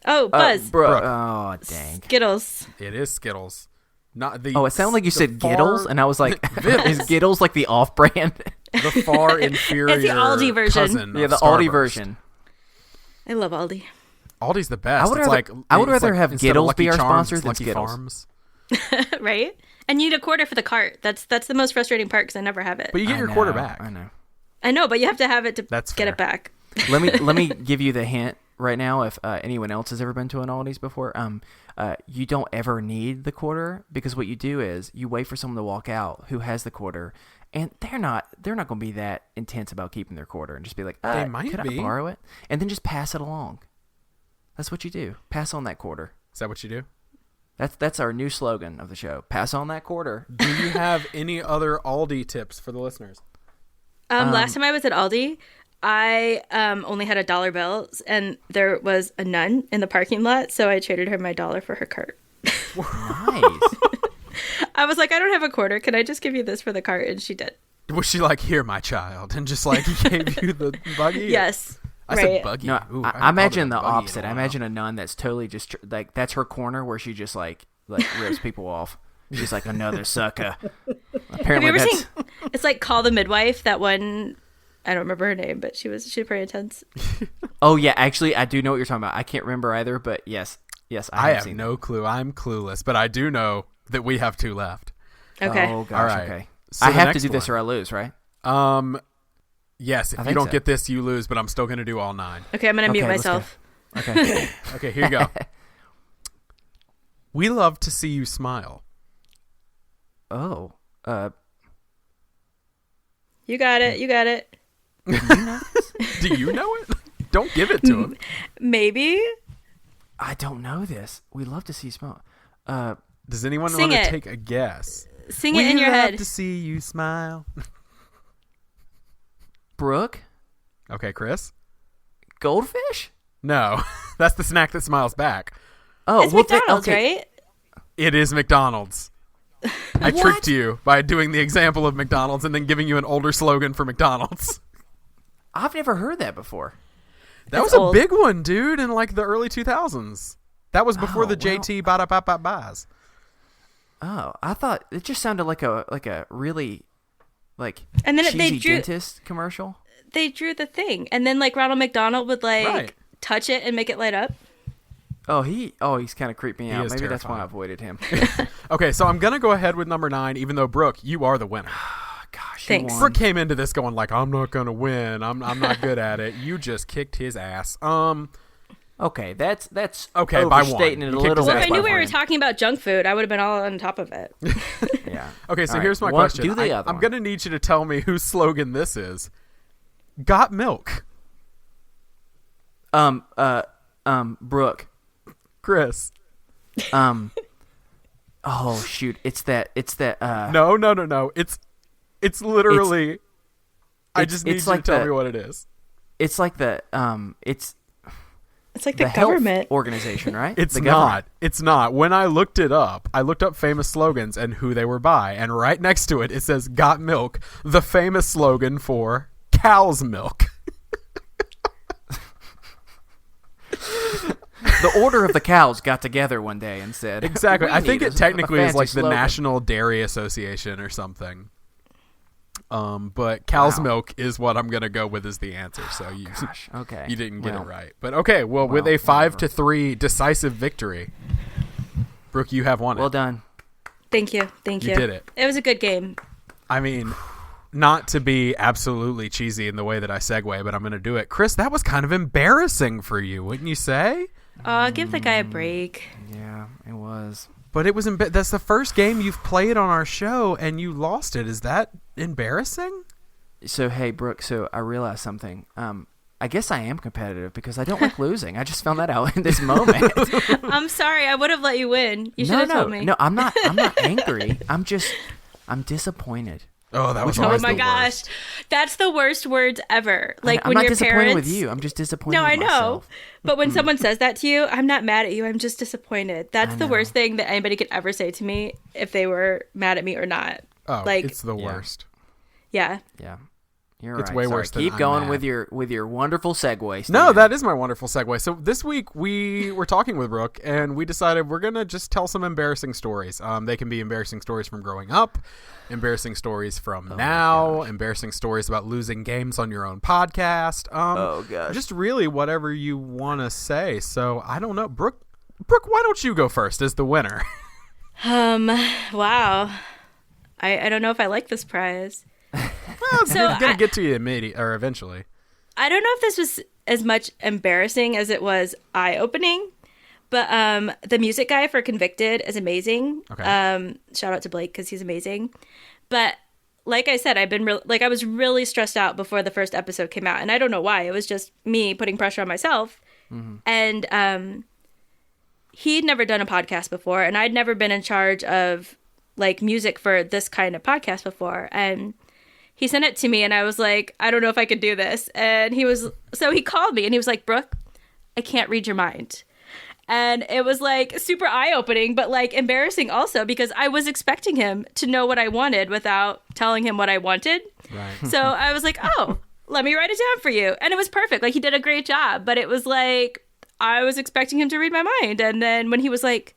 Oh, Buzz. Bro. Brooke. Oh, dang. Skittles. It is Skittles. Not the. Oh, it sounded like you the said far- Giddles, and I was like, is Giddles like the off-brand? the far inferior. It's the Aldi version. cousin Yeah, of the Aldi Starburst. version. I love Aldi. Aldi's the best. I would It's rather- like I would it's rather like have instead of Giddles Lucky be our Charms, sponsor it's than Lucky Skittles. Farms. Right? And you need a quarter for the cart. That's the most frustrating part because I never have it. But you get I your know, quarter back. I know. I know, but you have to have it to That's get fair. it back. Let me give you the hint right now. If anyone else has ever been to an Aldi's before, you don't ever need the quarter because what you do is you wait for someone to walk out who has the quarter, and they're not going to be that intense about keeping their quarter and just be like, They might could be. I borrow it? And then just pass it along. That's what you do. Pass on that quarter. Is that what you do? That's our new slogan of the show. Pass on that quarter. Do you have any other Aldi tips for the listeners? Last time I was at Aldi, I only had $1 bills, and there was a nun in the parking lot, so I traded her my $1 for her cart. Nice. I was like, I don't have a quarter. Can I just give you this for the cart? And she did. Was she like, here, my child, and just like gave you the buggy? Yes. I right. said buggy. No, Ooh, I imagine the haven't called it a buggy in opposite. a I while. imagine a nun that's totally just like that's her corner where she just like rips people off. She's like another sucker. Have Apparently, you ever that's seen? It's like Call the Midwife. That one. I don't remember her name, but she was pretty intense. Oh yeah, actually, I do know what you're talking about. I can't remember either, but yes, I have have seen no clue. I'm clueless, but I do know that we have 2 left. that. Okay. Oh gosh. All right. Okay. So I the have to next do this one. or I lose, right? Yes, if I you think don't so. get this, you lose, but I'm still going to do all 9. Okay, I'm gonna mute Okay, let's go. myself. Okay. Okay, here you go. We love to see you smile. Oh. You got it. You got it. Do you know it? Don't give it to him. Maybe. I don't know this. We love to see you smile. Does anyone Sing want to it. take a guess? Sing it in your We love head. to see you smile. Brooke, Okay, Chris? goldfish. No, that's the snack that smiles back. Oh, It's well, McDonald's, okay. right? It is McDonald's. I tricked you by doing the example of McDonald's and then giving you an older slogan for McDonald's. I've never heard that before. That It's was old. a big one, dude, in like the early 2000s. That was before Oh, the JT ba-da-ba-ba-bas. Oh, I thought it just sounded like a really like And then they cheesy drew- dentist commercial. They drew the thing, and then like Ronald McDonald would like Right. touch it and make it light up. He's kind of creeping me out. is Maybe that's why I terrifying. avoided him. Okay, so I'm going to go ahead with number 9, even though, Brooke, you are the winner. Gosh. She Thanks. won. Brooke came into this going like, I'm not gonna win. I'm not good at it. You just kicked his ass. Okay, that's Okay, by one. overstating it You a kicked little his bit. ass If I knew by we were one. talking about junk food, I would have been all on top of it. Yeah. Okay, so All here's my right, question. do the other I'm one. gonna need you to tell me whose slogan this is. Got milk, Brooke. Chris. Oh shoot, it's that. No. It's literally. I just need it's you like to tell the- me what it is. It's like it's It's like the the health government. organization, right? It's The not. government. It's not. When I looked it up, I looked up famous slogans and who they were by, and right next to it, it says "Got milk," the famous slogan for cow's milk. The Order of the Cows got together one day and said, Exactly. "We I think need it a technically is fancy like the slogan." National Dairy Association or something. But cow's Wow. milk is what I'm gonna go with as the answer. So you, Gosh, okay. you didn't get Well, it right. But okay, well, with a whatever. 5-3 decisive victory, Brooke, you have won Well it. done. Thank you. Thank you. You did it. It was a good game. I mean, not to be absolutely cheesy in the way that I segue, but I'm gonna do it. Chris, that was kind of embarrassing for you, wouldn't you say? Give the guy a break. Yeah, it was. But it was that's the first game you've played on our show and you lost it. Is that embarrassing? So hey, Brooke. So I realized something. I guess I am competitive because I don't like losing. I just found that out in this moment. I'm sorry. I would have let you win. You should have told me. No, I'm not angry. I'm disappointed. Oh, that was Oh always my the gosh. worst. That's the worst words ever. Like I'm when not your disappointed parents with you. I'm just disappointed No, with I know. myself. But when someone says that to you, I'm not mad at you. I'm just disappointed. That's the worst thing that anybody could ever say to me if they were mad at me or not. Oh, Like- it's the worst. Yeah. Yeah. You're It's right. way Sorry. worse than Keep I'm going mad. with your wonderful segue. No, Steven. that is my wonderful segue. So this week we were talking with Brooke and we decided we're going to just tell some embarrassing stories. They can be embarrassing stories from growing up, embarrassing stories from now, embarrassing stories about losing games on your own podcast. Oh, gosh. Just really whatever you want to say. So I don't know. Brooke, why don't you go first as the winner? Wow. I don't know if I like this prize. Well, So it's going to get to you eventually. I don't know if this was as much embarrassing as it was eye-opening, but the music guy for Convicted is amazing. Okay. Shout out to Blake because he's amazing. But like I said, I've been I was really stressed out before the first episode came out, and I don't know why. It was just me putting pressure on myself. Mm-hmm. And he'd never done a podcast before, and I'd never been in charge of like music for this kind of podcast before, and he sent it to me and I was like, I don't know if I could do this. And so he called me and he was like, Brooke, I can't read your mind. And it was like super eye-opening, but like embarrassing also because I was expecting him to know what I wanted without telling him what I wanted. Right. So I was like, oh, let me write it down for you. And it was perfect. Like he did a great job, but it was like, I was expecting him to read my mind. And then when he was like,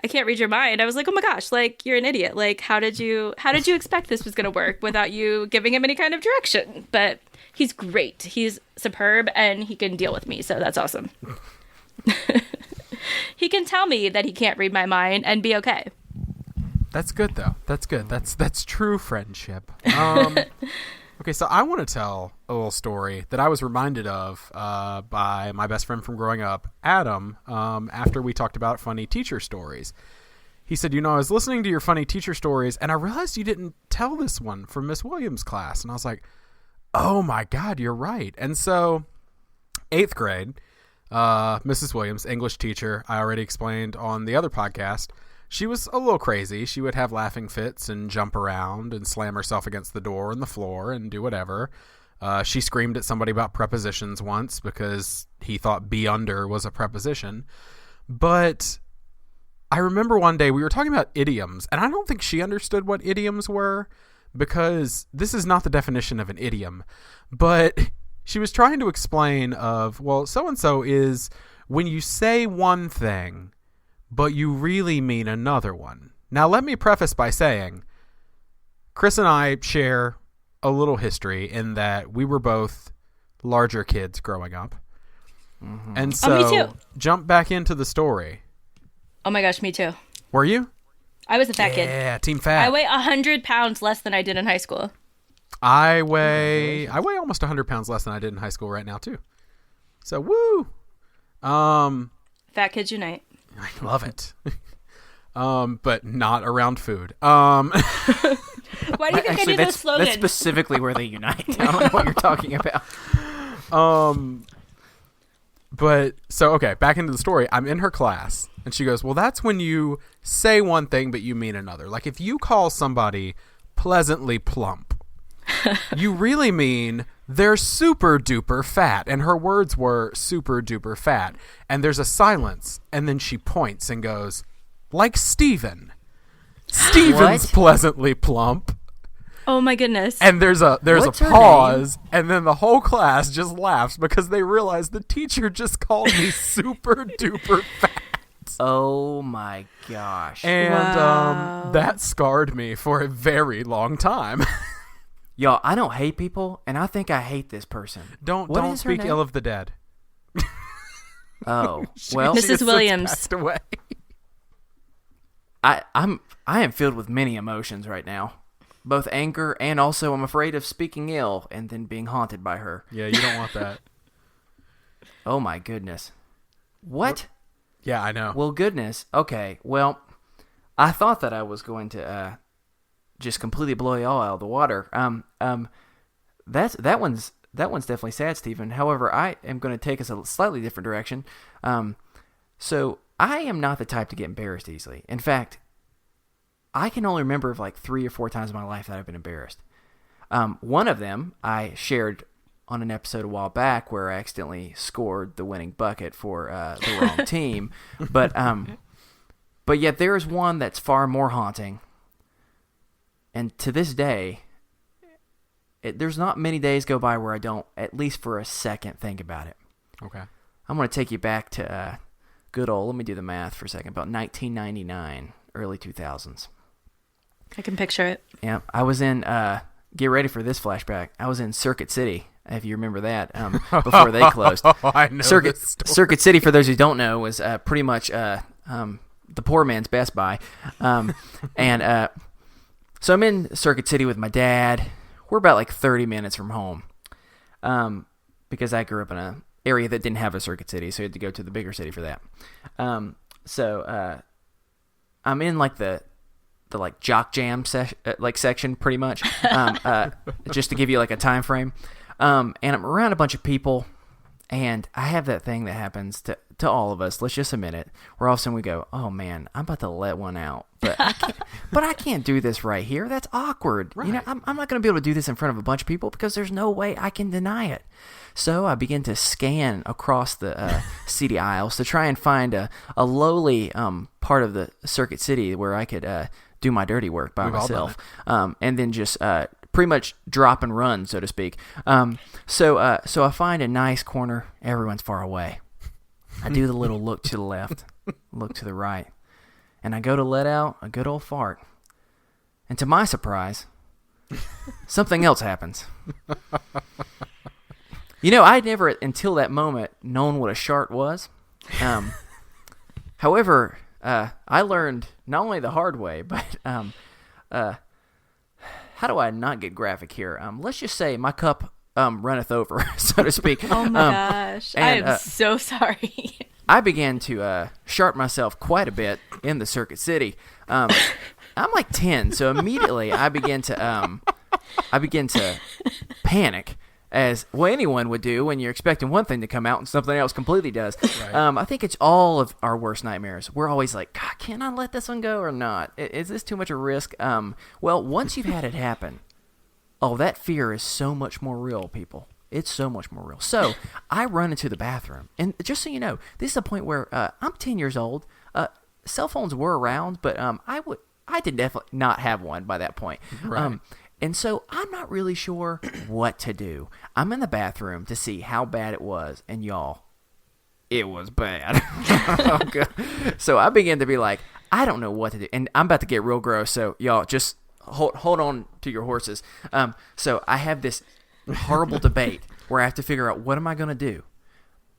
I can't read your mind, I was like, oh my gosh, like you're an idiot. Like how did you expect this was going to work without you giving him any kind of direction? But he's great. He's superb and he can deal with me. So that's awesome. He can tell me that he can't read my mind and be okay. That's good though. That's good. That's true friendship. Okay, so I want to tell a little story that I was reminded of by my best friend from growing up, Adam, after we talked about funny teacher stories. He said, I was listening to your funny teacher stories, and I realized you didn't tell this one from Miss Williams' class. And I was like, oh my God, you're right. And so 8th grade, Mrs. Williams, English teacher, I already explained on the other podcast, she was a little crazy. She would have laughing fits and jump around and slam herself against the door and the floor and do whatever. She screamed at somebody about prepositions once because he thought be under was a preposition. But I remember one day we were talking about idioms, and I don't think she understood what idioms were because this is not the definition of an idiom. But she was trying to explain so-and-so is when you say one thing but you really mean another one. Now, let me preface by saying, Chris and I share a little history in that we were both larger kids growing up. Mm-hmm. And so, me too. Jump back into the story. Oh my gosh, me too. Were you? I was a fat kid. Yeah, team fat. I weigh 100 pounds less than I did in high school. I weigh almost 100 pounds less than I did in high school right now too. So woo. Fat Kids Unite. I love it. But not around food. Why do you think I did this slogan? That's specifically where they unite. I don't know what you're talking about. But so, okay, back into the story. I'm in her class and she goes, well, that's when you say one thing, but you mean another. Like if you call somebody pleasantly plump, you really mean they're super duper fat. And her words were super duper fat. And there's a silence. And then she points and goes, like Steven. Steven's pleasantly plump. Oh my goodness. And there's a What's her pause, and then the whole class just laughs because they realize the teacher just called me super duper fat. Oh my gosh. And Wow. that scarred me for a very long time. Y'all, I don't hate people, and I think I hate this person. Don't is her speak name? ill of the dead. Oh, well, Mrs. She has since Williams. passed away. I am filled with many emotions right now. Both anger and also I'm afraid of speaking ill and then being haunted by her. Yeah, you don't want that. Oh my goodness. What? Yeah, I know. Well, goodness. Okay. Well, I thought that I was going to just completely blow y'all out of the water. That one's definitely sad, Stephen. However, I am going to take us a slightly different direction. So I am not the type to get embarrassed easily. In fact, I can only remember of like 3 or 4 times in my life that I've been embarrassed. One of them I shared on an episode a while back where I accidentally scored the winning bucket for the wrong team. But yet there is one that's far more haunting. And to this day, there's not many days go by where I don't, at least for a second, think about it. Okay. I'm going to take you back to good old, let me do the math for a second, about 1999, early 2000s. I can picture it. Yeah, I was in, get ready for this flashback, I was in Circuit City, if you remember that, before they closed. I know Circuit this story. Circuit City, for those who don't know, was pretty much the poor man's Best Buy. So I'm in Circuit City with my dad. We're about like 30 minutes from home because I grew up in an area that didn't have a Circuit City, so I had to go to the bigger city for that. So I'm in like the like jock jam section pretty much, just to give you like a time frame. And I'm around a bunch of people, and I have that thing that happens to all of us. Let's just admit it. Where all of a sudden we go, "Oh man, I'm about to let one out," but I can't do this right here. That's awkward. Right. You know, I'm not going to be able to do this in front of a bunch of people because there's no way I can deny it. So I begin to scan across the CD aisles to try and find a lowly part of the Circuit City where I could do my dirty work by We've all myself, and then just pretty much drop and run, so to speak. So I find a nice corner. Everyone's far away. I do the little look to the left, look to the right, and I go to let out a good old fart. And to my surprise, something else happens. You know, I'd never, until that moment, known what a shart was. However, I learned not only the hard way, but how do I not get graphic here? Let's just say my cup runneth over, so to speak. Oh my gosh. I am so sorry. I began to shart myself quite a bit in the Circuit City. I'm like 10, so immediately I begin to panic, as well anyone would do when you're expecting one thing to come out and something else completely does. Right. I think it's all of our worst nightmares. We're always like, God, can I let this one go or not? Is this too much a risk? Well, once you've had it happen, that fear is so much more real, people. It's so much more real. So I run into the bathroom, and just so you know, this is a point where I'm 10 years old. Cell phones were around, but I did definitely not have one by that point. Right. And so I'm not really sure what to do. I'm in the bathroom to see how bad it was, and y'all, it was bad. Oh, God. So I began to be like, I don't know what to do, and I'm about to get real gross. So y'all, just hold on to your horses. So I have this horrible debate where I have to figure out, what am I going to do?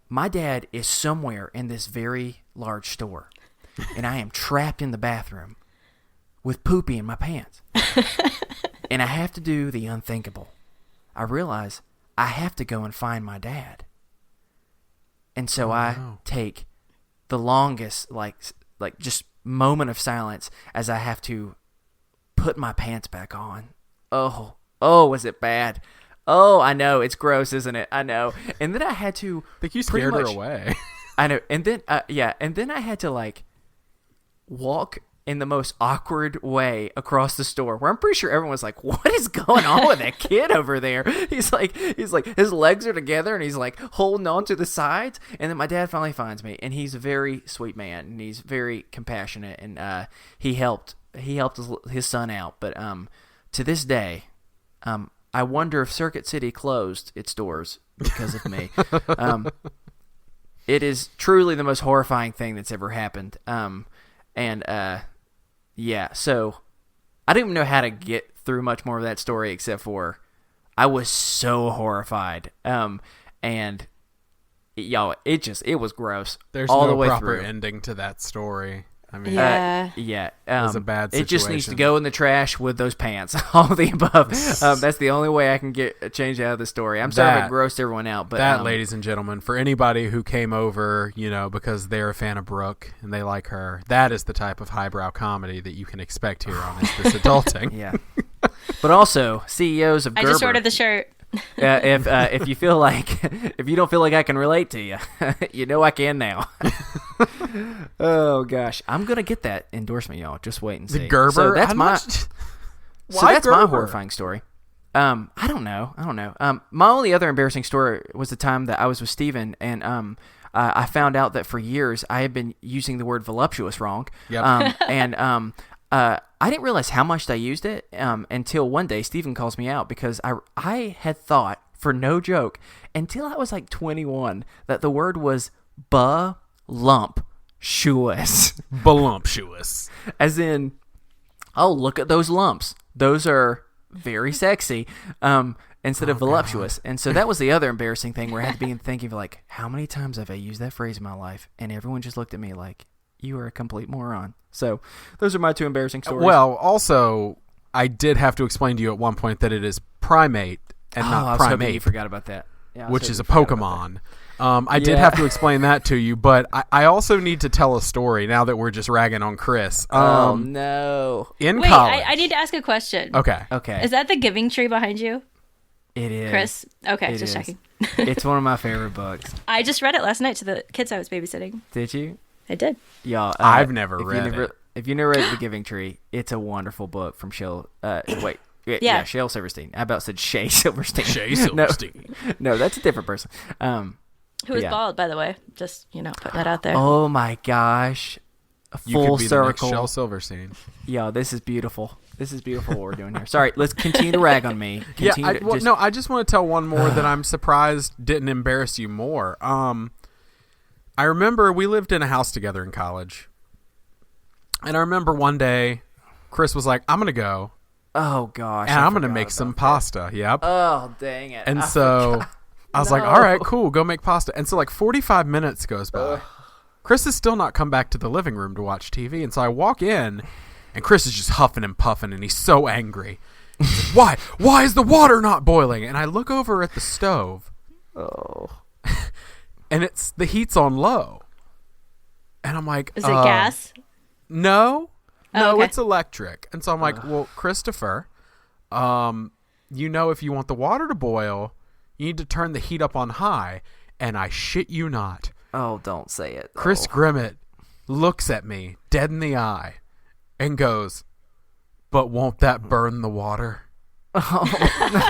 My dad is somewhere in this very large store, and I am trapped in the bathroom with poopy in my pants. And I have to do the unthinkable. I realize I have to go and find my dad. And so I take the longest, like just moment of silence as I have to put my pants back on. Oh, was it bad? Oh, I know. It's gross, isn't it? I know. And then I had to... I think you scared her away. I know. And then, and then I had to, like, walk in the most awkward way across the store where I'm pretty sure everyone was like, what is going on with that kid over there? He's like, his legs are together and he's like holding on to the sides. And then my dad finally finds me, and he's a very sweet man and he's very compassionate, and he helped his son out. But to this day, I wonder if Circuit City closed its doors because of me. It is truly the most horrifying thing that's ever happened. Yeah, so I don't even know how to get through much more of that story except for I was so horrified. And y'all, it was gross. There's all no the way proper through. ending to that story. I mean, yeah. It was a bad situation. It just needs to go in the trash with those pants. All of the above. That's the only way I can get a change out of the story. I'm sorry if it grossed everyone out, but that, ladies and gentlemen, for anybody who came over, because they're a fan of Brooke and they like her, that is the type of highbrow comedy that you can expect here on Is This Adulting? Yeah. But also, CEOs of Gerber. I just ordered the shirt. If you feel like if you don't feel like I can relate to you, I can now. Oh gosh, I'm gonna get that endorsement, y'all. Just wait and see. The Gerber. So that's my. Why that's Gerber? my horrifying story. I don't know. My only other embarrassing story was the time that I was with Steven, and I found out that for years I had been using the word voluptuous wrong. Yep. I didn't realize how much I used it until one day Steven calls me out because I had thought, for no joke, until I was like 21, that the word was ba-lump-shuous. Voluptuous. As in, oh, look at those lumps. Those are very sexy. Instead of voluptuous. God. And so that was the other embarrassing thing where I had to be thinking of like, how many times have I used that phrase in my life? And everyone just looked at me like, you are a complete moron. So those are my two embarrassing stories. Well, also, I did have to explain to you at one point that it is primate and not primate. You forgot about that. Yeah, which is a Pokemon. I did have to explain that to you, but I also need to tell a story now that we're just ragging on Chris. Oh, no. In Wait, college. I need to ask a question. Okay. Is that the Giving Tree behind you? It is. Chris? Okay, just checking. It's one of my favorite books. I just read it last night to the kids I was babysitting. Did you? I did. Y'all, I've never read it. If you never read The Giving Tree, it's a wonderful book from Shel. Shel Silverstein. I about said Shay Silverstein. Shay Silverstein. No, that's a different person. Who is bald, by the way. Just, putting that out there. Oh my gosh. You could be circle. the next Shel Silverstein. Yeah, this is beautiful. This is beautiful what we're doing here. Sorry, let's continue to rag on me. I just want to tell one more that I'm surprised didn't embarrass you more. I remember we lived in a house together in college. And I remember one day, Chris was like, I'm going to go. Oh, gosh. And I'm going to make some pasta. Yep. Oh, dang it. And I was like, all right, cool. Go make pasta. And so 45 minutes goes by. Chris has still not come back to the living room to watch TV. And so I walk in, and Chris is just huffing and puffing, and he's so angry. He's like, why is the water not boiling? And I look over at the stove. Oh. And the heat's on low. And I'm like, is it gas? No. No, okay. It's electric. And so I'm like, well, Christopher, if you want the water to boil, you need to turn the heat up on high. And I shit you not. Oh, don't say it. Chris Grimmett looks at me dead in the eye and goes, but won't that burn the water? Oh, no.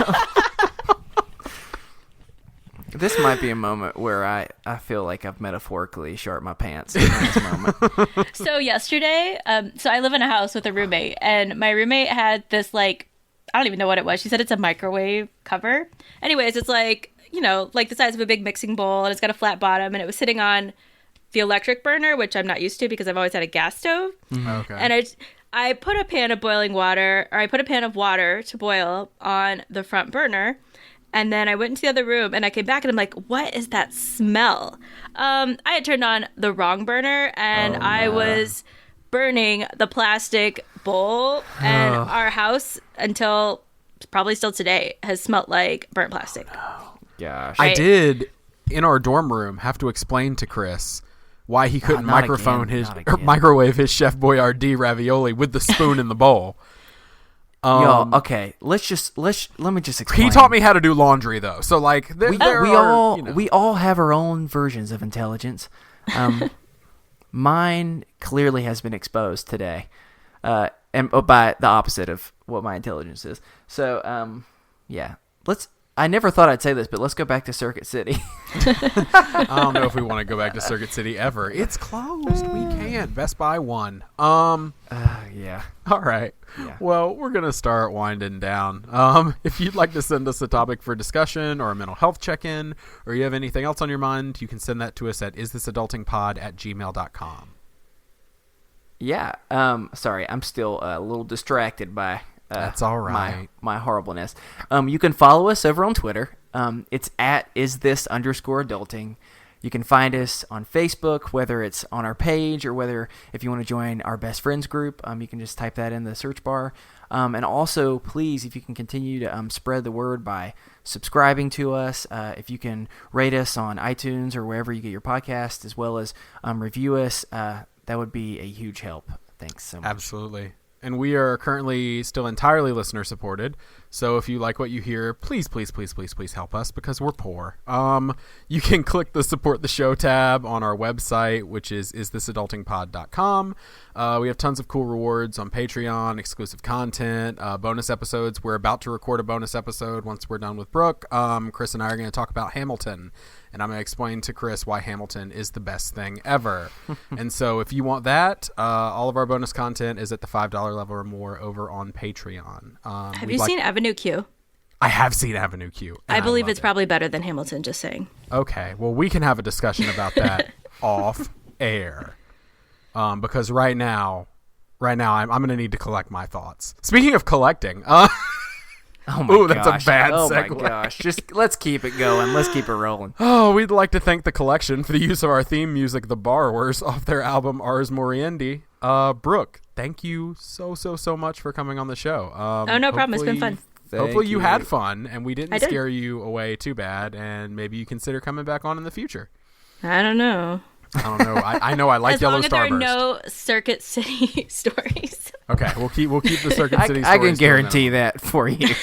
This might be a moment where I feel like I've metaphorically sharp my pants in this moment. So yesterday, so I live in a house with a roommate, and my roommate had this, I don't even know what it was. She said it's a microwave cover. Anyways, it's like the size of a big mixing bowl, and it's got a flat bottom, and it was sitting on the electric burner, which I'm not used to because I've always had a gas stove. Mm-hmm. Okay. And I put a pan of water to boil on the front burner. And then I went into the other room, and I came back, and I'm like, what is that smell? I had turned on the wrong burner, and I was burning the plastic bowl and our house until probably still today, has smelt like burnt plastic. Gosh. I did, in our dorm room, have to explain to Chris why he couldn't microwave his Chef Boyardee ravioli with the spoon in the bowl. Y'all, okay, let me just explain. He taught me how to do laundry, though. So, like, we all have our own versions of intelligence. Mine clearly has been exposed today, and by the opposite of what my intelligence is. So, yeah, I never thought I'd say this, but let's go back to Circuit City. I don't know if we want to go back to Circuit City ever. It's closed. We can't. Best Buy won. Yeah. All right. Yeah. Well, we're going to start winding down. If you'd like to send us a topic for discussion or a mental health check-in, or you have anything else on your mind, you can send that to us at isthisadultingpod@gmail.com. Yeah. Sorry, I'm still a little distracted by that's all right. My horribleness. You can follow us over on Twitter. It's at isthiss_adulting. You can find us on Facebook, whether it's on our page or whether if you want to join our best friends group, you can just type that in the search bar. And also, please, if you can continue to spread the word by subscribing to us, if you can rate us on iTunes or wherever you get your podcast, as well as review us, that would be a huge help. Thanks so much. Absolutely. And we are currently still entirely listener supported. So if you like what you hear, please help us because we're poor. You can click the support the show tab on our website, which is isthisadultingpod.com. We have tons of cool rewards on Patreon, exclusive content, bonus episodes. We're about to record a bonus episode once we're done with Brooke. Chris and I are going to talk about Hamilton. And I'm going to explain to Chris why Hamilton is the best thing ever. And so if you want that, all of our bonus content is at the $5 level or more over on Patreon. Have you seen Avenue Q? I have seen Avenue Q. I believe it's probably better than Hamilton, just saying. Okay. Well, we can have a discussion about that off air. Because right now I'm going to need to collect my thoughts. Speaking of collecting, Oh my gosh. That's a bad segue. Oh my gosh. Just let's keep it going. Let's keep it rolling. Oh, we'd like to thank the collection for the use of our theme music, The Borrowers, off their album Ars Moriendi. Brooke, thank you so much for coming on the show. No problem. It's been fun. Hopefully you had fun and we didn't scare you away too bad, and maybe you consider coming back on in the future. I don't know. I know I like Yellow Starburst. As long as there are no Circuit City stories. Okay, we'll keep the Circuit City stories. I can guarantee that for you.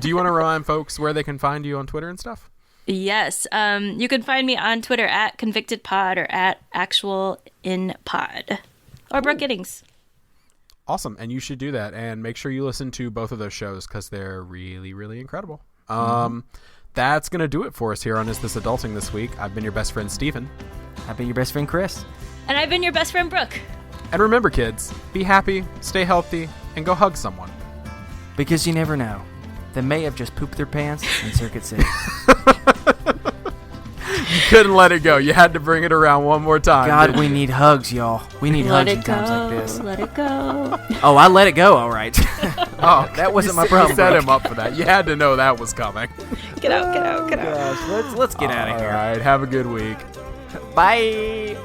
Do you want to remind folks where they can find you on Twitter and stuff? Yes. You can find me on Twitter at ConvictedPod or at ActualInPod. Or Brooke Gittings. Awesome, and you should do that. And make sure you listen to both of those shows because they're really, really incredible. That's going to do it for us here on Is This Adulting this week. I've been your best friend, Steven. I've been your best friend, Chris. And I've been your best friend, Brooke. And remember, kids, be happy, stay healthy, and go hug someone. Because you never know. They may have just pooped their pants in Circuit City. You couldn't let it go. You had to bring it around one more time. God, we need hugs, y'all. We need hugs in times like this. Let it go. Oh, I let it go, all right. Oh, that wasn't my problem. You set him up for that. You had to know that was coming. Get out. Gosh, let's get out of here. All right, have a good week. Bye.